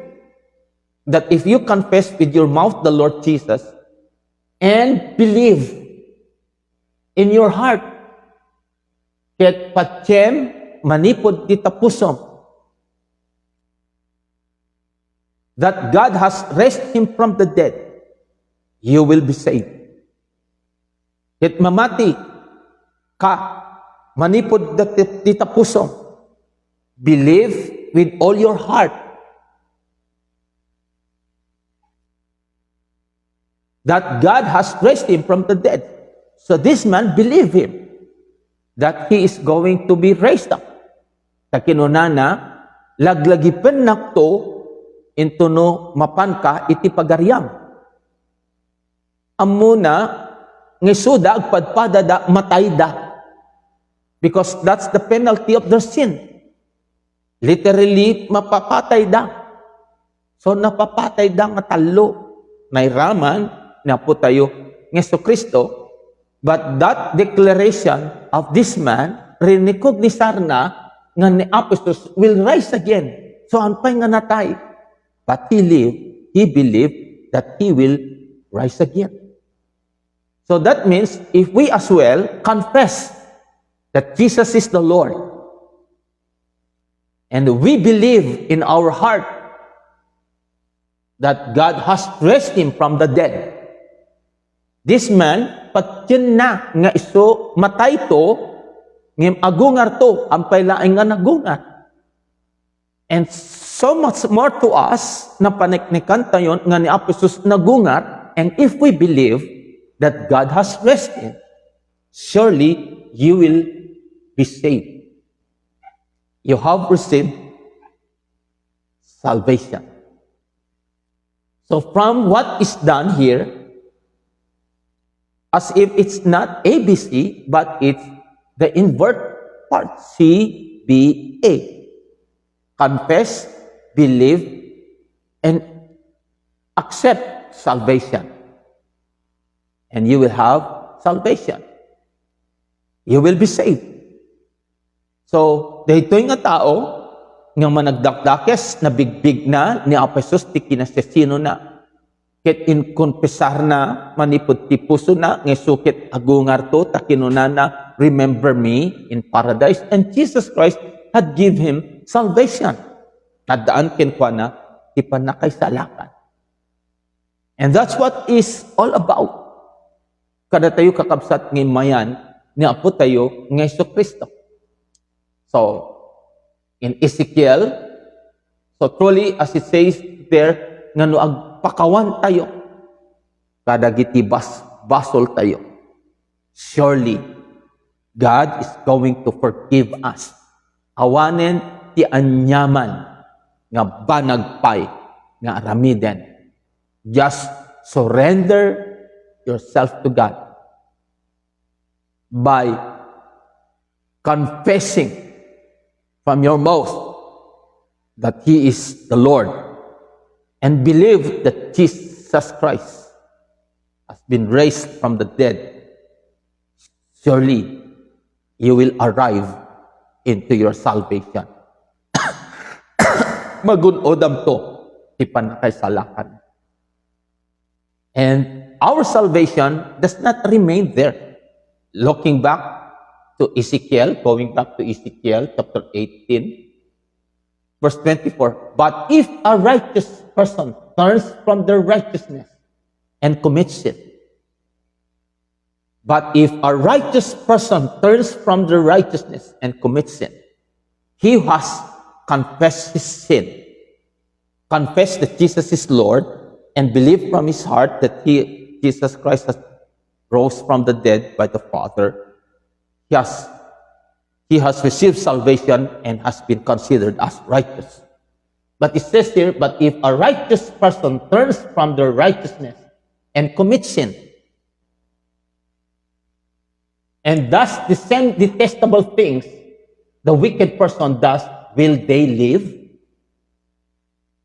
That if you confess with your mouth the Lord Jesus and believe in your heart, ket patjem manipod ti tapusom, that God has raised him from the dead, you will be saved. Ket mamati ka, manipod ti tapusom, believe with all your heart that God has raised him from the dead. So this man believed him that he is going to be raised up. Takinunana, laglagipen nakto into no mapanka iti pagaryam. Amuna, ngisuda agpadpadada matayda. Because that's the penalty of their sin. Literally, mapapatay da. So, napapatay da nga talo. Nairaman, na po tayo, ng Kristo. But that declaration of this man, rinikognisar na, nga ni Apesus will rise again. So, anpay nga natay. But he believed that he will rise again. So, that means, if we as well confess that Jesus is the Lord, and we believe in our heart that God has raised him from the dead, this man, patyan na nga iso matay to, ngem agungar to, ampay laing nga nagungar. And so much more to us, na paniknikan tayo nga ni Apesus nagungar, and if we believe that God has raised him, surely you will be saved. You have received salvation. So from what is done here, as if it's not ABC, but it's the invert part, CBA. Confess, believe, and accept salvation. And you will have salvation. You will be saved. So, dahito nga tao, nga managdakdakes, na bigbig na, ni Apesus, ti kinasesino na, ket inkonfesar na, manipod ti puso na, ngesukit agungar to, takinuna na, remember me in paradise. And Jesus Christ had give him salvation. Nadaan kinkwa na, ti panakaisalakan. And that's what is all about. Kada tayo kakabsat ng mayan, ni Apo tayo, ng Kristo. So, in Ezekiel, so truly, as it says there, nga no agpakawan tayo, kadagiti basol tayo. Surely, God is going to forgive us. Awanen ti anyaman, nga banagpay, nga aramiden. Just surrender yourself to God by confessing from your mouth that he is the Lord, and believe that Jesus Christ has been raised from the dead, surely you will arrive into your salvation. Magunodam to, ti panakaisalakan. And our salvation does not remain there. Looking back to Ezekiel, going back to Ezekiel chapter 18, verse 24. But if a righteous person turns from their righteousness and commits sin, but if a righteous person turns from their righteousness and commits sin, he has confessed his sin, confessed that Jesus is Lord, and believed from his heart that Jesus Christ has rose from the dead by the Father. He has received salvation and has been considered as righteous. But it says here, but if a righteous person turns from their righteousness and commits sin, and does the same detestable things the wicked person does, will they live?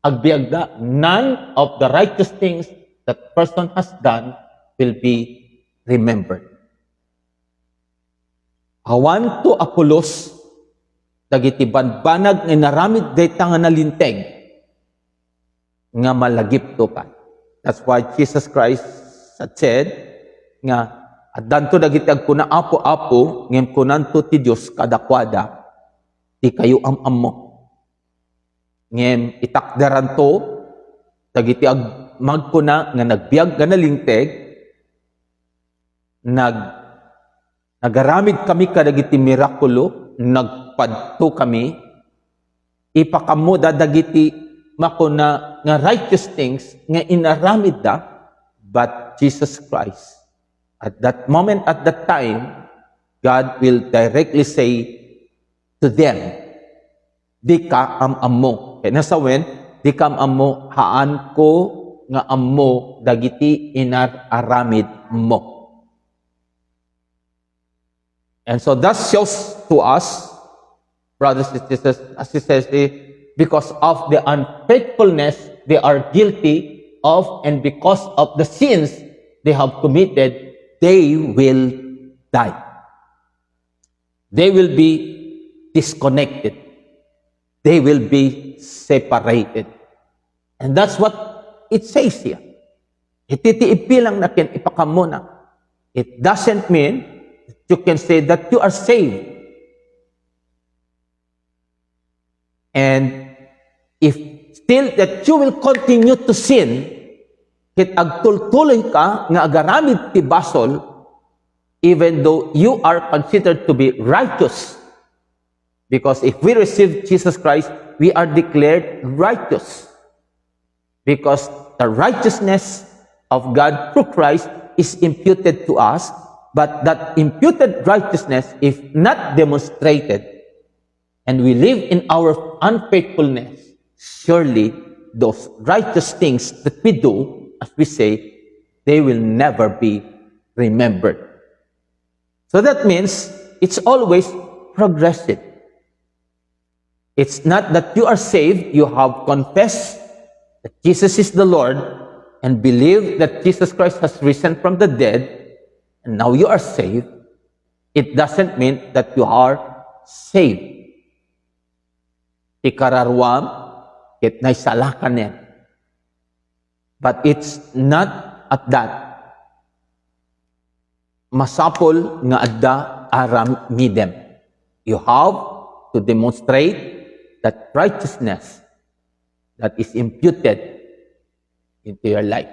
Agbiagda, none of the righteous things that person has done will be remembered. Awan to Apolos, dagiti banbanag nga naramid dayta nga nalinteg, nga malagip to pa. That's why Jesus Christ said, nga, at danto dagiti agkuna apo-apo, ngem kunanto ti Dios kadakwada, ti kayo am mo. Ngem itakdaran to, dagiti magkuna nga nagbiag nga nalingteg, nagaramid kami kadagiti mirakulo, nagpadto kami, ipakamo dagiti makuna nga righteous things nga inaramid da, but Jesus Christ, at that moment, at that time, God will directly say to them, di ka am-amo. Kaya nasawen, di ka am-amo, haan ko nga ammo dagiti inaramid mo. And so that shows to us, brothers and sisters, as it says, because of the unfaithfulness they are guilty of, and because of the sins they have committed, they will die. They will be disconnected. They will be separated. And that's what it says here. Ititiipilang natin ipakamuna. It doesn't mean that you can say that you are saved. And if still that you will continue to sin, kit agtultuloy ka nga agaramid ti basol, even though you are considered to be righteous. Because if we receive Jesus Christ, we are declared righteous. Because the righteousness of God through Christ is imputed to us, but that imputed righteousness, if not demonstrated, and we live in our unfaithfulness, surely those righteous things that we do, as we say, they will never be remembered. So that means it's always progressive. It's not that you are saved, you have confessed that Jesus is the Lord and believe that Jesus Christ has risen from the dead, and now you are saved. It doesn't mean that you are saved. Ikararwam, it naisalakan yan. But it's not at that. Masapol nga adda aramidem. You have to demonstrate that righteousness that is imputed into your life.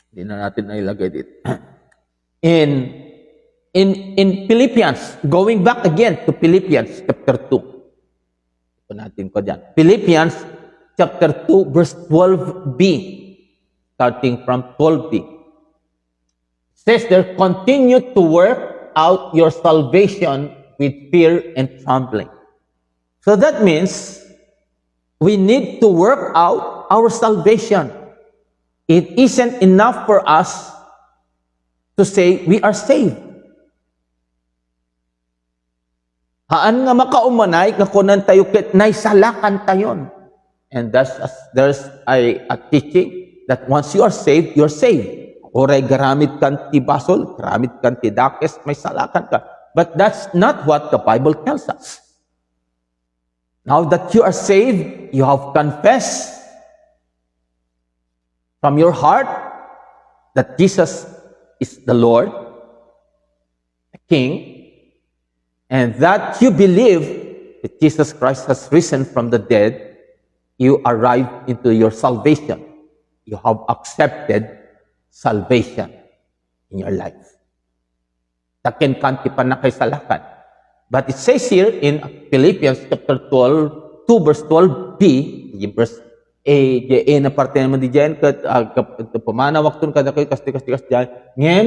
Hindi na natin nailagay dito. In Philippians, going back again to Philippians chapter 2. Ito natin ko dyan. Philippians chapter 2 verse 12b. Starting from 12b. Says there, continue to work out your salvation with fear and trembling. So that means we need to work out our salvation. It isn't enough for us to say we are saved. Haan nga makaumanay, kakunan tayo ket naisalakan tayon. And there's a teaching that once you are saved, you're saved. Oray garamit kan ti basol, garamit kan ti dakes, may salakan ka. But that's not what the Bible tells us. Now that you are saved, you have confessed from your heart that Jesus is the Lord, the King, and that you believe that Jesus Christ has risen from the dead, you arrive into your salvation. You have accepted salvation in your life. Takin kanti pa na kay salakan. But it says here in Philippians chapter 12, 2 verse 12b, yung verse na parte naman di dyan, pamana waktun kada kayo kastik dyan, ngayon,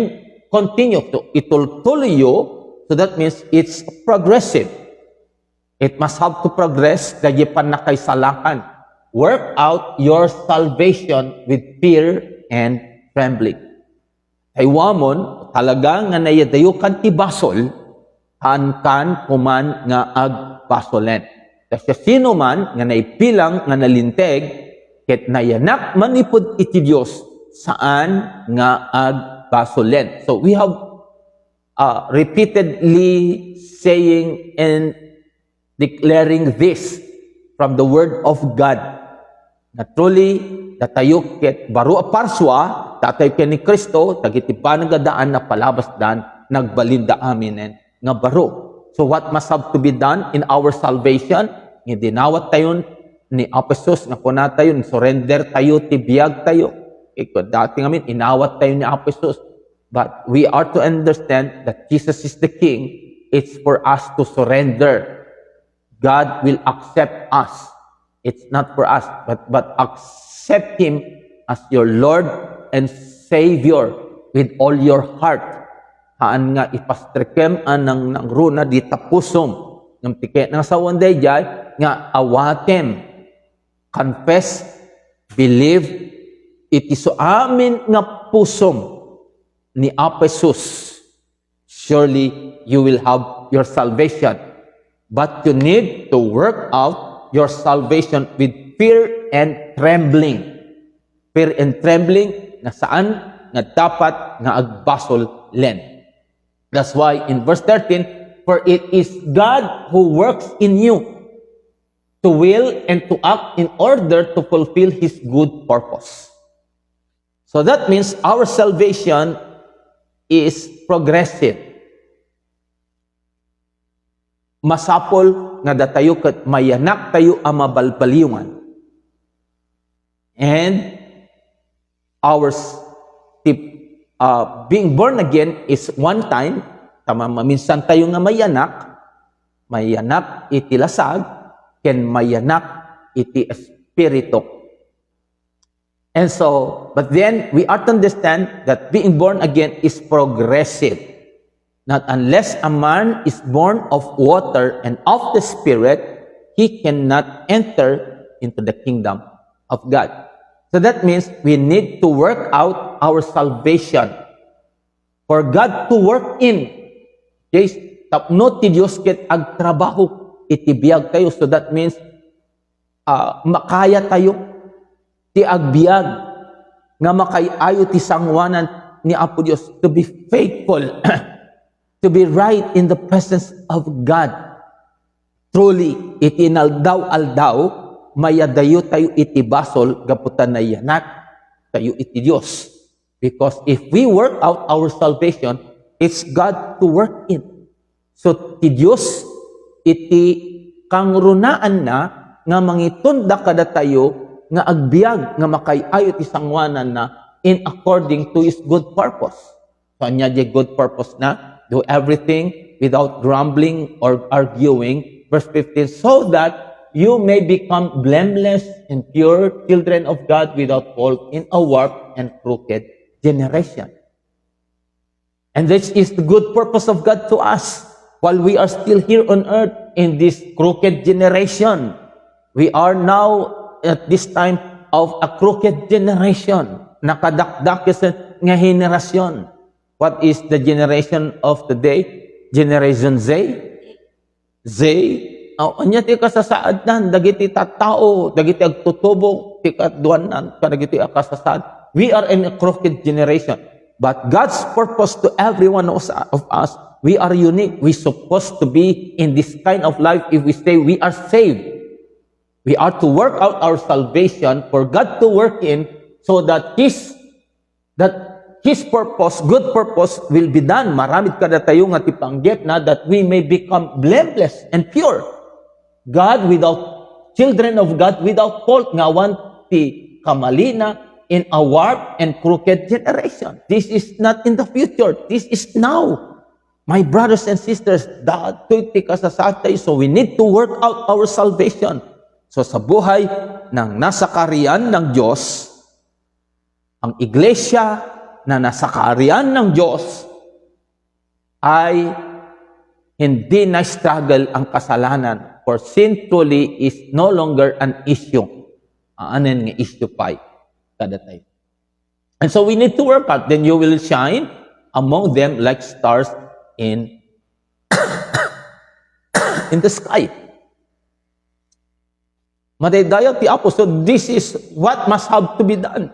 continue to itultuloy you, so that means it's progressive. It must have to progress, dahil pa na kay salakan. Work out your salvation with fear and trembling. Ay wamon, talaga nga nayadayukan ti basol, kan kuman nga agbasolen. Kasi sino man nga naipilang nga nalinteg, ket nayanak manipod iti Dios saan nga agbasolen. So we have repeatedly saying and declaring this from the Word of God, na truly datayo ket baro a parswa tatay ken ni Kristo dagiti panagadaan na palabas dan nagbalinda aminen nga baro. So what must have to be done in our salvation? Nga dinawat tayon ni Apesos nga kuna tayo, surrender tayo, tibiyag tayo. Dati ngamin, inawat tayo ni Apesos. But we are to understand that Jesus is the King. It's for us to surrender. God will accept us. It's not for us, but accept Him as your Lord and Savior with all your heart. Haan nga ipastrekem anang runa di tapusom ng tiket ng sawanday jay nga awatem, confess, believe, iti so amin nga pusom ni Apesus. Surely you will have your salvation. But you need to work out your salvation with fear and trembling. Fear and trembling na saan nga dapat nga agbasol len. That's why in verse 13, for it is God who works in you to will and to act in order to fulfill His good purpose. So that means our salvation is progressive. Masapol nga datayo ket mayanak tayo a mabalbaliwan. And our being born again is one time, minsan tayo nga mayanak iti lasag, ken mayanak iti espiritu. And so, but then we are to understand that being born again is progressive. Not unless a man is born of water and of the Spirit, he cannot enter into the kingdom of God. So that means we need to work out our salvation for God to work in. Yes, tapno ti Dios ket agtrabaho itibiyag tayo. So that means makaya tayo ti agbiag nga makayayo ti sangwanan ni Apo Dios to be faithful, to be right in the presence of God. Truly, itinaldaw-aldaw mayadayo tayo iti basol gaputan na yanak tayo iti Dios. Because if we work out our salvation, it's God to work in. So ti Dios iti kangrunaan na nga mangitunda kada tayo nga agbiag nga makayayo ti sangwanan na in according to His good purpose. So anya di good purpose na do everything without grumbling or arguing. Verse 15, so that you may become blameless and pure children of God without fault in a warped and crooked generation. And this is the good purpose of God to us while we are still here on earth in this crooked generation. We are now at this time of a crooked generation. Nakadakdak nga henerasyon. What is the generation of today? Generation Z? Anya ti kasasaad nan, dagiti tattao, dagiti agtutubo, ti katduanan, kadagiti akasasaad. We are in a crooked generation. But God's purpose to every one of us, we are unique. We're supposed to be in this kind of life if we say we are saved. We are to work out our salvation for God to work in so that His purpose, good purpose, will be done. Maramit kada tayo nga tipanggep na that we may become blameless and pure. God without, children of God without fault, nga wan ti kamalina in a warped and crooked generation. This is not in the future. This is now. My brothers and sisters, dato'y ti kasasatay, so we need to work out our salvation. So sa buhay ng nasa kaharian ng Diyos, ang iglesia na nasa kaharian ng Diyos ay hindi na-struggle ang kasalanan, for sin truly is no longer an issue. Anan nga issue pa kada tayo. And so we need to work out. Then you will shine among them like stars in in the sky. Madaydayo ti apostol, this is what must have to be done.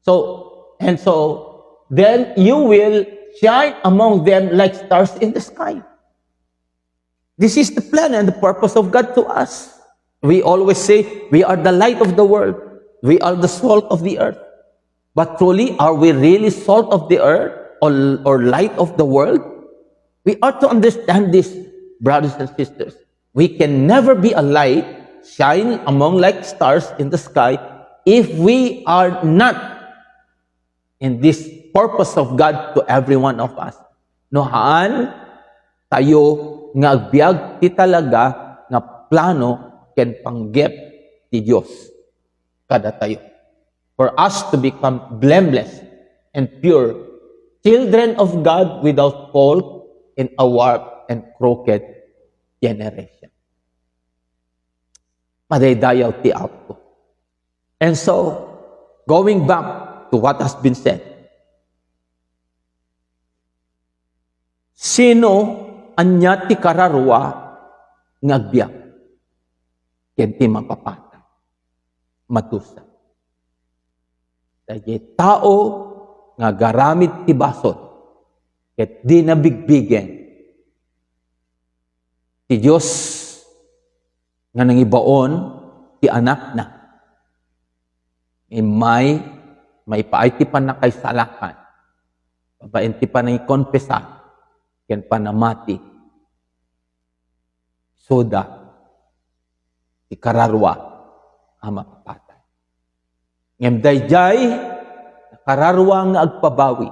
So then you will shine among them like stars in the sky. This is the plan and the purpose of God to us. We always say, we are the light of the world. We are the salt of the earth. But truly, are we really salt of the earth or light of the world? We ought to understand this, brothers and sisters. We can never be a light, shine among like stars in the sky, if we are not in this purpose of God to every one of us. Nohaan tayo nga agbyag ti talaga nga plano ken panggep ti Dios kada tayo. For us to become blameless and pure, children of God without fault in a warped and crooked generation. Madaydayaw ti Apo. And so, going back to what has been said. Sino anya ti kararwa nga agbyag? Ken ti mapapatay. Matusa. Dahil tao nga garamit ti basod ket di nabigbigen ti Dios nga nangibaon ti anak na. May paiti pa na kay salakan. Babaenti pa na i-confessa. Yan pa na mati. Soda. Di kararwa. Ama papatay. Ngem dayjay kararwa nga agpabawi.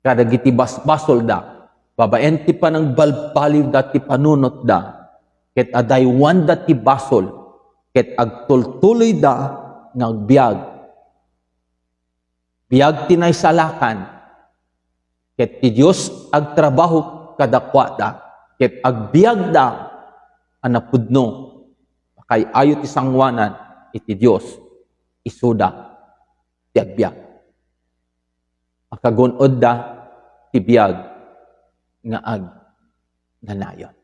Kada giti basbasol da. Babaenti pa ng balbaliw da ti panunot da. Ket aday wanda ti basol. Ket agtultuloy da nga agbiag. Biag tinay salakan. Ket ti Dios agtrabaho kadakwa da. Ket agbiag da anapudno. Kay ayo ti sangwanan iti Dios isuda ti agbiag. Makagunod da ti biag nga nanayon.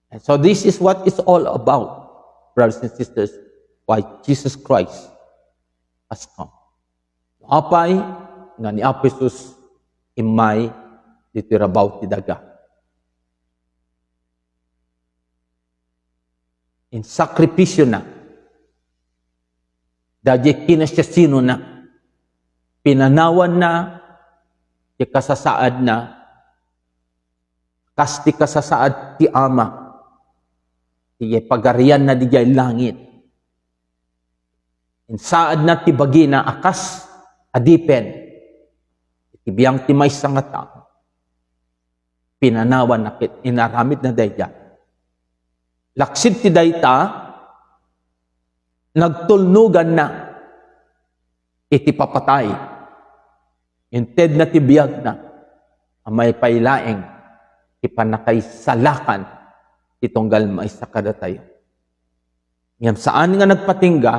And so this is what it's all about. Brothers and sisters, why Jesus Christ has come. Apay nga ni Apesus imay dito rabaw ti daga. In sakripisyo na, dahil kinasya sino na, pinanawan na, di kasasaad na, kasti kasasaad ti Ama, tiye pagarian na di jay langit. Insaad na ti bagina akas adipen. Itibiyang ti may nga tao. Pinanawan na inaramid na dayja. Laksid ti dayta nagtulnugan na iti papatay. Inted na ti biyag na amay pailaeng ipanakay salakan itong galmay sa kada tayo. Ngam saan nga nagpatingga,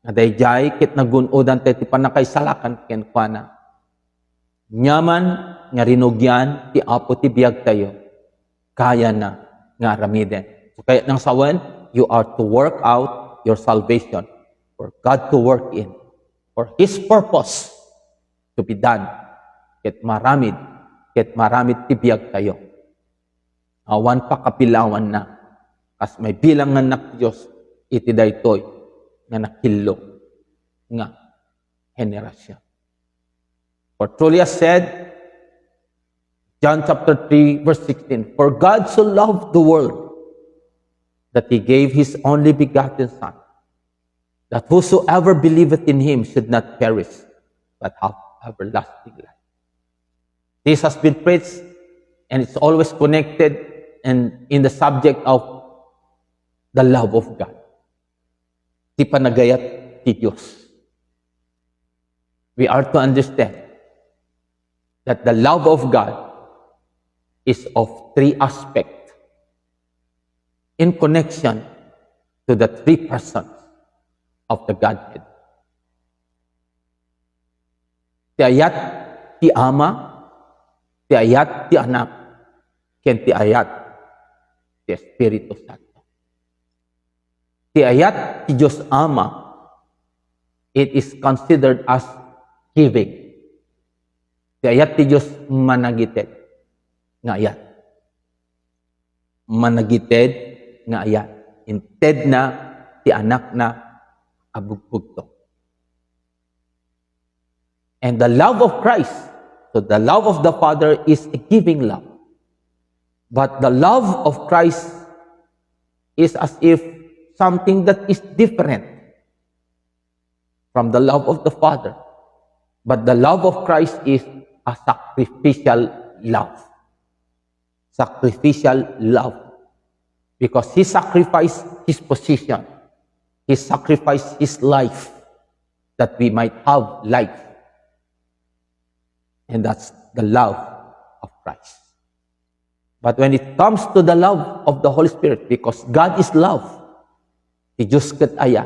nga dayjay kit nagunodan tayo ti panakay salakan ken kuana. Nyaman nga rinugyan ti Apo ti biag tayo, kaya na nga ramiden. So kaya nang sawan, you are to work out your salvation for God to work in, for His purpose to be done. Ket maramid ti biag tayo. Awan pa kapilawan na. Kas may bilang nga nak Diyos, iti daytoy nga nakillo. Nga, henerasyon. For truly as said, John chapter 3, verse 16, For God so loved the world that he gave his only begotten Son, that whosoever believeth in him should not perish, but have everlasting life. This has been preached, and it's always connected and in the subject of the love of God. Di panagayat ti Diyos. We are to understand that the love of God is of three aspects in connection to the three persons of the Godhead. Ti ayat ti Ama, ti ayat ti Anak, ken ti ayat ti Espiritu Santo. Ti ayat ti Diyos Ama, it is considered as giving. Ti ayat ti Diyos managited nga ayat. Managited nga ayat. Inted na ti anak na abugpugto. And the love of Christ, so the love of the Father is a giving love. But the love of Christ is as if something that is different from the love of the Father. But the love of Christ is a sacrificial love. Sacrificial love. Because he sacrificed his position. He sacrificed his life that we might have life. And that's the love of Christ. But when it comes to the love of the Holy Spirit, because God is love, He just ket aya.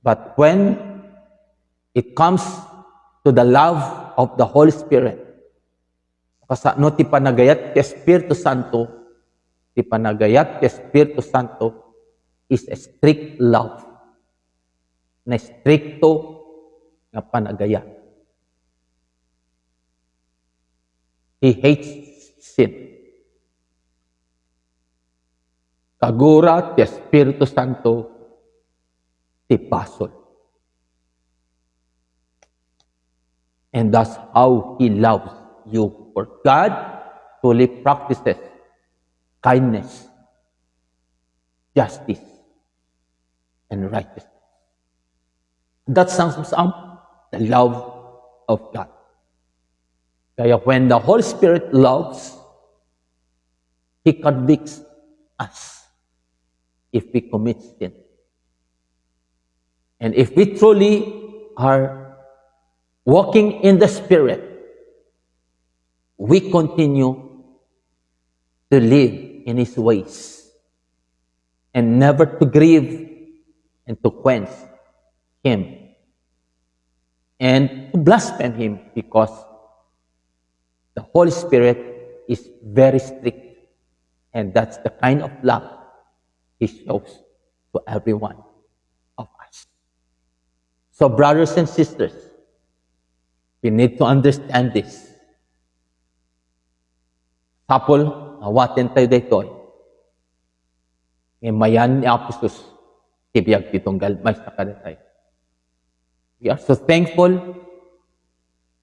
But when it comes to the love of the Holy Spirit, kasano ti panagayat ti Espiritu Santo, ti panagayat ti Espiritu Santo is a strict love. Na stricto nga panagayat. He hates sin. Kagura ti Espiritu Santo ti pasol. And that's how He loves you. For God truly practices kindness, justice, and righteousness. That sums up the love of God. Kaya when the Holy Spirit loves, He convicts us if we commit sin. And if we truly are walking in the Spirit, we continue to live in His ways and never to grieve and to quench Him and to blaspheme Him, because the Holy Spirit is very strict, and that's the kind of love He shows to every one of us. So brothers and sisters, we need to understand this. Sapol, awaten tayo daytoy. Mayan ni Aposos, tibiyag ditong galmay sa kadatay. We are so thankful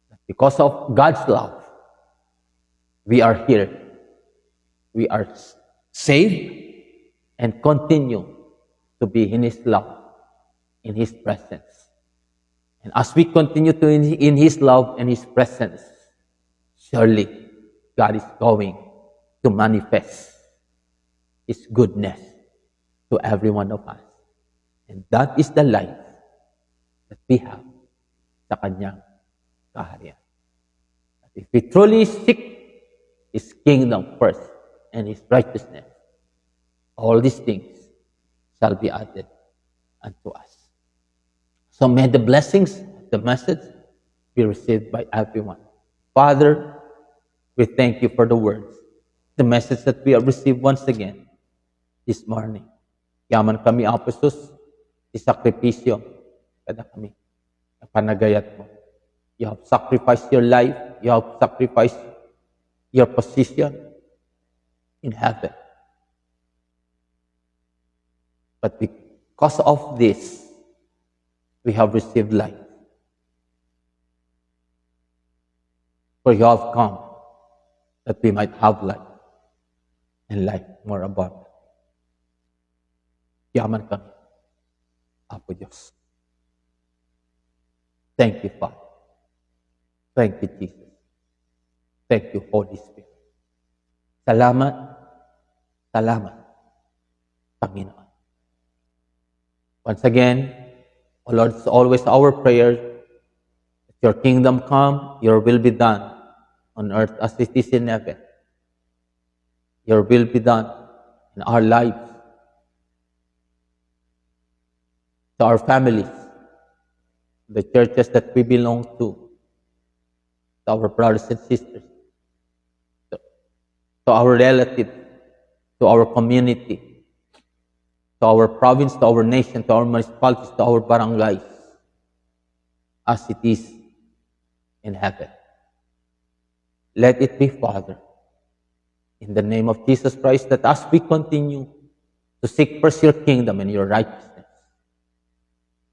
that because of God's love, we are here. We are saved and continue to be in His love, in His presence. And as we continue to in His love and His presence, surely God is going to manifest His goodness to every one of us. And that is the life that we have sa Kanyang kaharian. If we truly seek His kingdom first and His righteousness, all these things shall be added unto us. So may the blessings, the message, be received by everyone. Father, we thank You for the words, the message that we have received once again this morning. Yaman kami, Aposos, isakripisyo kada kami. Panagayat Mo. You have sacrificed Your life. You have sacrificed Your position in heaven. But because of this, we have received life. For you have come that we might have life and life more abundant. Yaman kami, Apo Diyos. Thank you, Father. Thank you, Jesus. Thank you, Holy Spirit. Salamat, salamat, Panginoon. Once again, O Lord, it's always our prayer that your kingdom come, your will be done on earth as it is in heaven. Your will be done in our lives, to our families, the churches that we belong to our brothers and sisters, to our relatives, to our community, to our province, to our nation, to our municipalities, to our barangays, as it is in heaven. Let it be, Father, in the name of Jesus Christ, that as we continue to seek first your kingdom and your righteousness,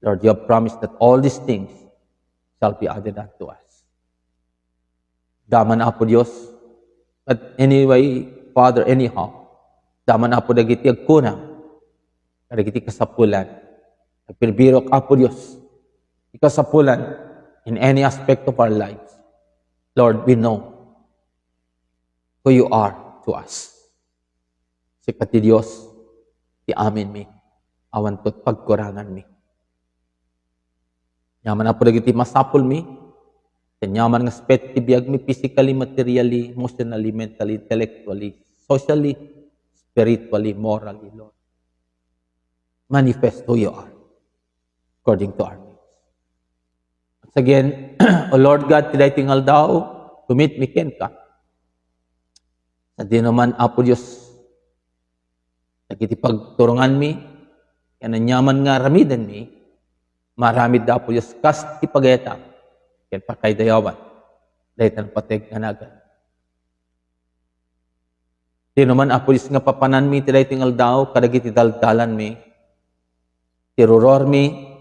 Lord, you have promised that all these things shall be added unto us. Daman Apo Diyos, but anyway, Father, anyhow, daman Apo dagiti agkuna, dagiti kasapulan, nagpilbiro Apo Diyos, kasapulan in any aspect of our lives. Lord, we know who you are to us. Sikat ti Diyos, ti amin mi, awan to't pagkurangan mi. Yaman Apo dagiti masapul mi, kanyaman nga spet ti biag mi physically, materially, emotionally, mentally, intellectually, socially, spiritually, morally, Lord. Manifest who you are according to our needs. Once again, O Lord God, tiday tingal daw, tumit mi ken ka. Sa di naman, Apo Diyos, nagiti pagturungan mi, kananyaman nga ramidan mi, maramid da Apo Diyos, kas ti pageta, ken pakay dayawan, dahil ng pateg nganagan. Di naman, Apo Diyos, nga papanan mi, tiday tingal daw, kadagiti daldalan mi, tiruror mi,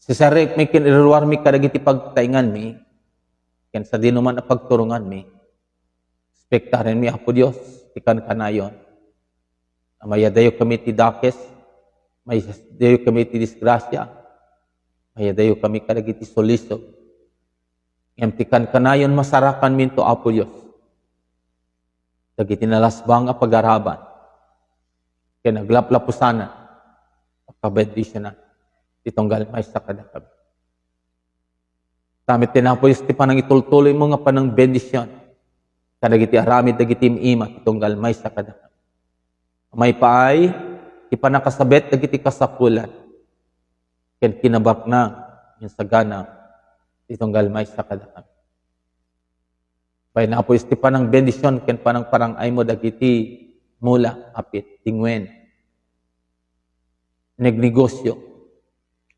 si Sarek may kinirurwar mi kadagiti pagtaingan mi, ken sa di naman pagturungan mi, spektaren mi, Apo Diyos, ikan kanayon, mayadayo kami ti dakes, mayadayo kami ti disgrasya, mayadayo kami kadagiti soliso, tikan kanayon masarakan minto, Apo Diyos, dagiti nalasbang a pag-araban, ken naglaplapusanan, pagkabendisyonan, itong galmay sa kadakab. Tamit tinapo yung panang itultuloy mo nga panang bendisyon. Kadagiti aramid, dagiti ima, itong galmay sa kadakab. May paay, ipanakasabet, dagiti kasapulan. Ken kinabak na, yung sagana, itong galmay sa kadakab. Pay na po yung panang bendisyon, ken panang parang ay mo, dagiti mula, apit, tingwen, negnegosyo,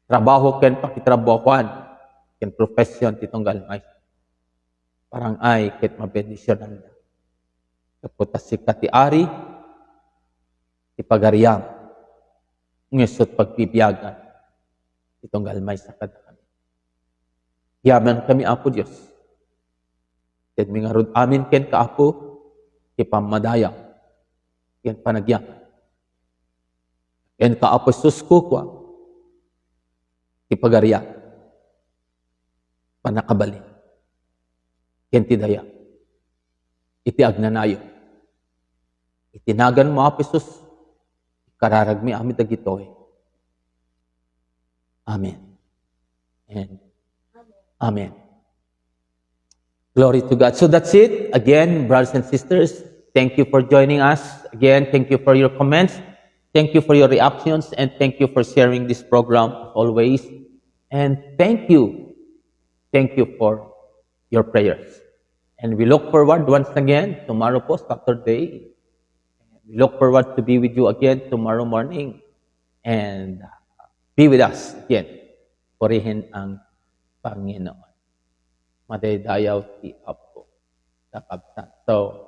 trabaho ken pakitrabahuan, ken profession titong galmay. Parang ay ket mabendisyonan na. Kaputas si katiari, ipagariam, ngesot pagbibiyagan, itong galmay sa kadakam. Yaman kami, Apo Diyos. Ket mingarod amin ken kaapo, ipamadaya, ken panagyan. Ken kaapo suskukwa, ipagarian, panakabali, kentidaya, iti agnanayo, itinagan mo, Apo Jesus, kararag mi amit dagitoy. Amen. And Amen. Glory to God. So that's it. Again, brothers and sisters, thank you for joining us. Again, thank you for your comments. Thank you for your reactions, and thank you for sharing this program always. And thank you for your prayers. And we look forward once again, tomorrow po, Saturday. We look forward to be with you again tomorrow morning. And be with us again. Purihin ang Panginoon. Madaydayaw ti Apo sa kabsan. So,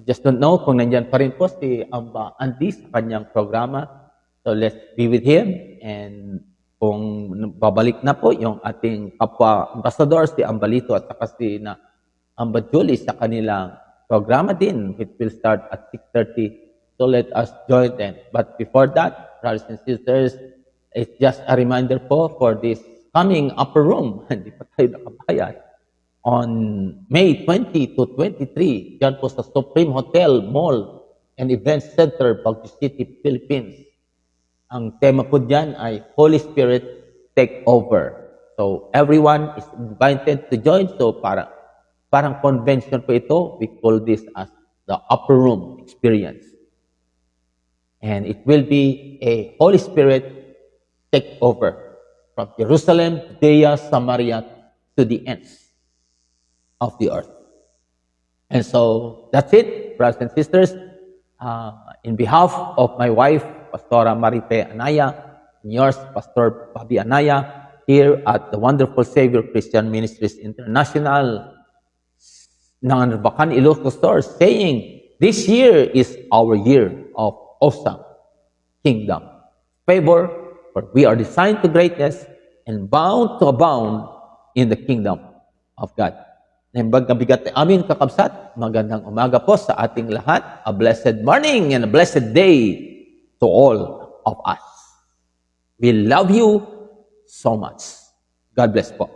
just don't know kung nandyan pa rin po si Amba Andy sa kanyang programa. So let's be with him and kung babalik na po yung ating kapwa ambassador, si Ambalito at saka si na Amba Julie sa kanilang programa din, which will start at 6:30. So let us join them. But before that, brothers and sisters, it's just a reminder po for this coming upper room. Hindi pa tayo nakabayad. On May 20 to 23, dyan po sa Supreme Hotel, Mall, and Event Center, Baguio City, Philippines. Ang tema po dyan ay Holy Spirit Take Over. So everyone is invited to join. So parang convention po ito. We call this as the upper room experience. And it will be a Holy Spirit take over from Jerusalem, Judea, Samaria, to the ends of the earth. And so that's it, brothers and sisters. In behalf of my wife, Pastora Marife Anaya, and yours, Pastor Bobby Anaya, here at the Wonderful Savior Christian Ministries International, Nanganbacan, Ilocos Store, saying, this year is our year of awesome kingdom favor, for we are designed to greatness and bound to abound in the kingdom of God. Naimbag na bigat na amin kakabsat, magandang umaga po sa ating lahat. A blessed morning and a blessed day to all of us. We love you so much. God bless po.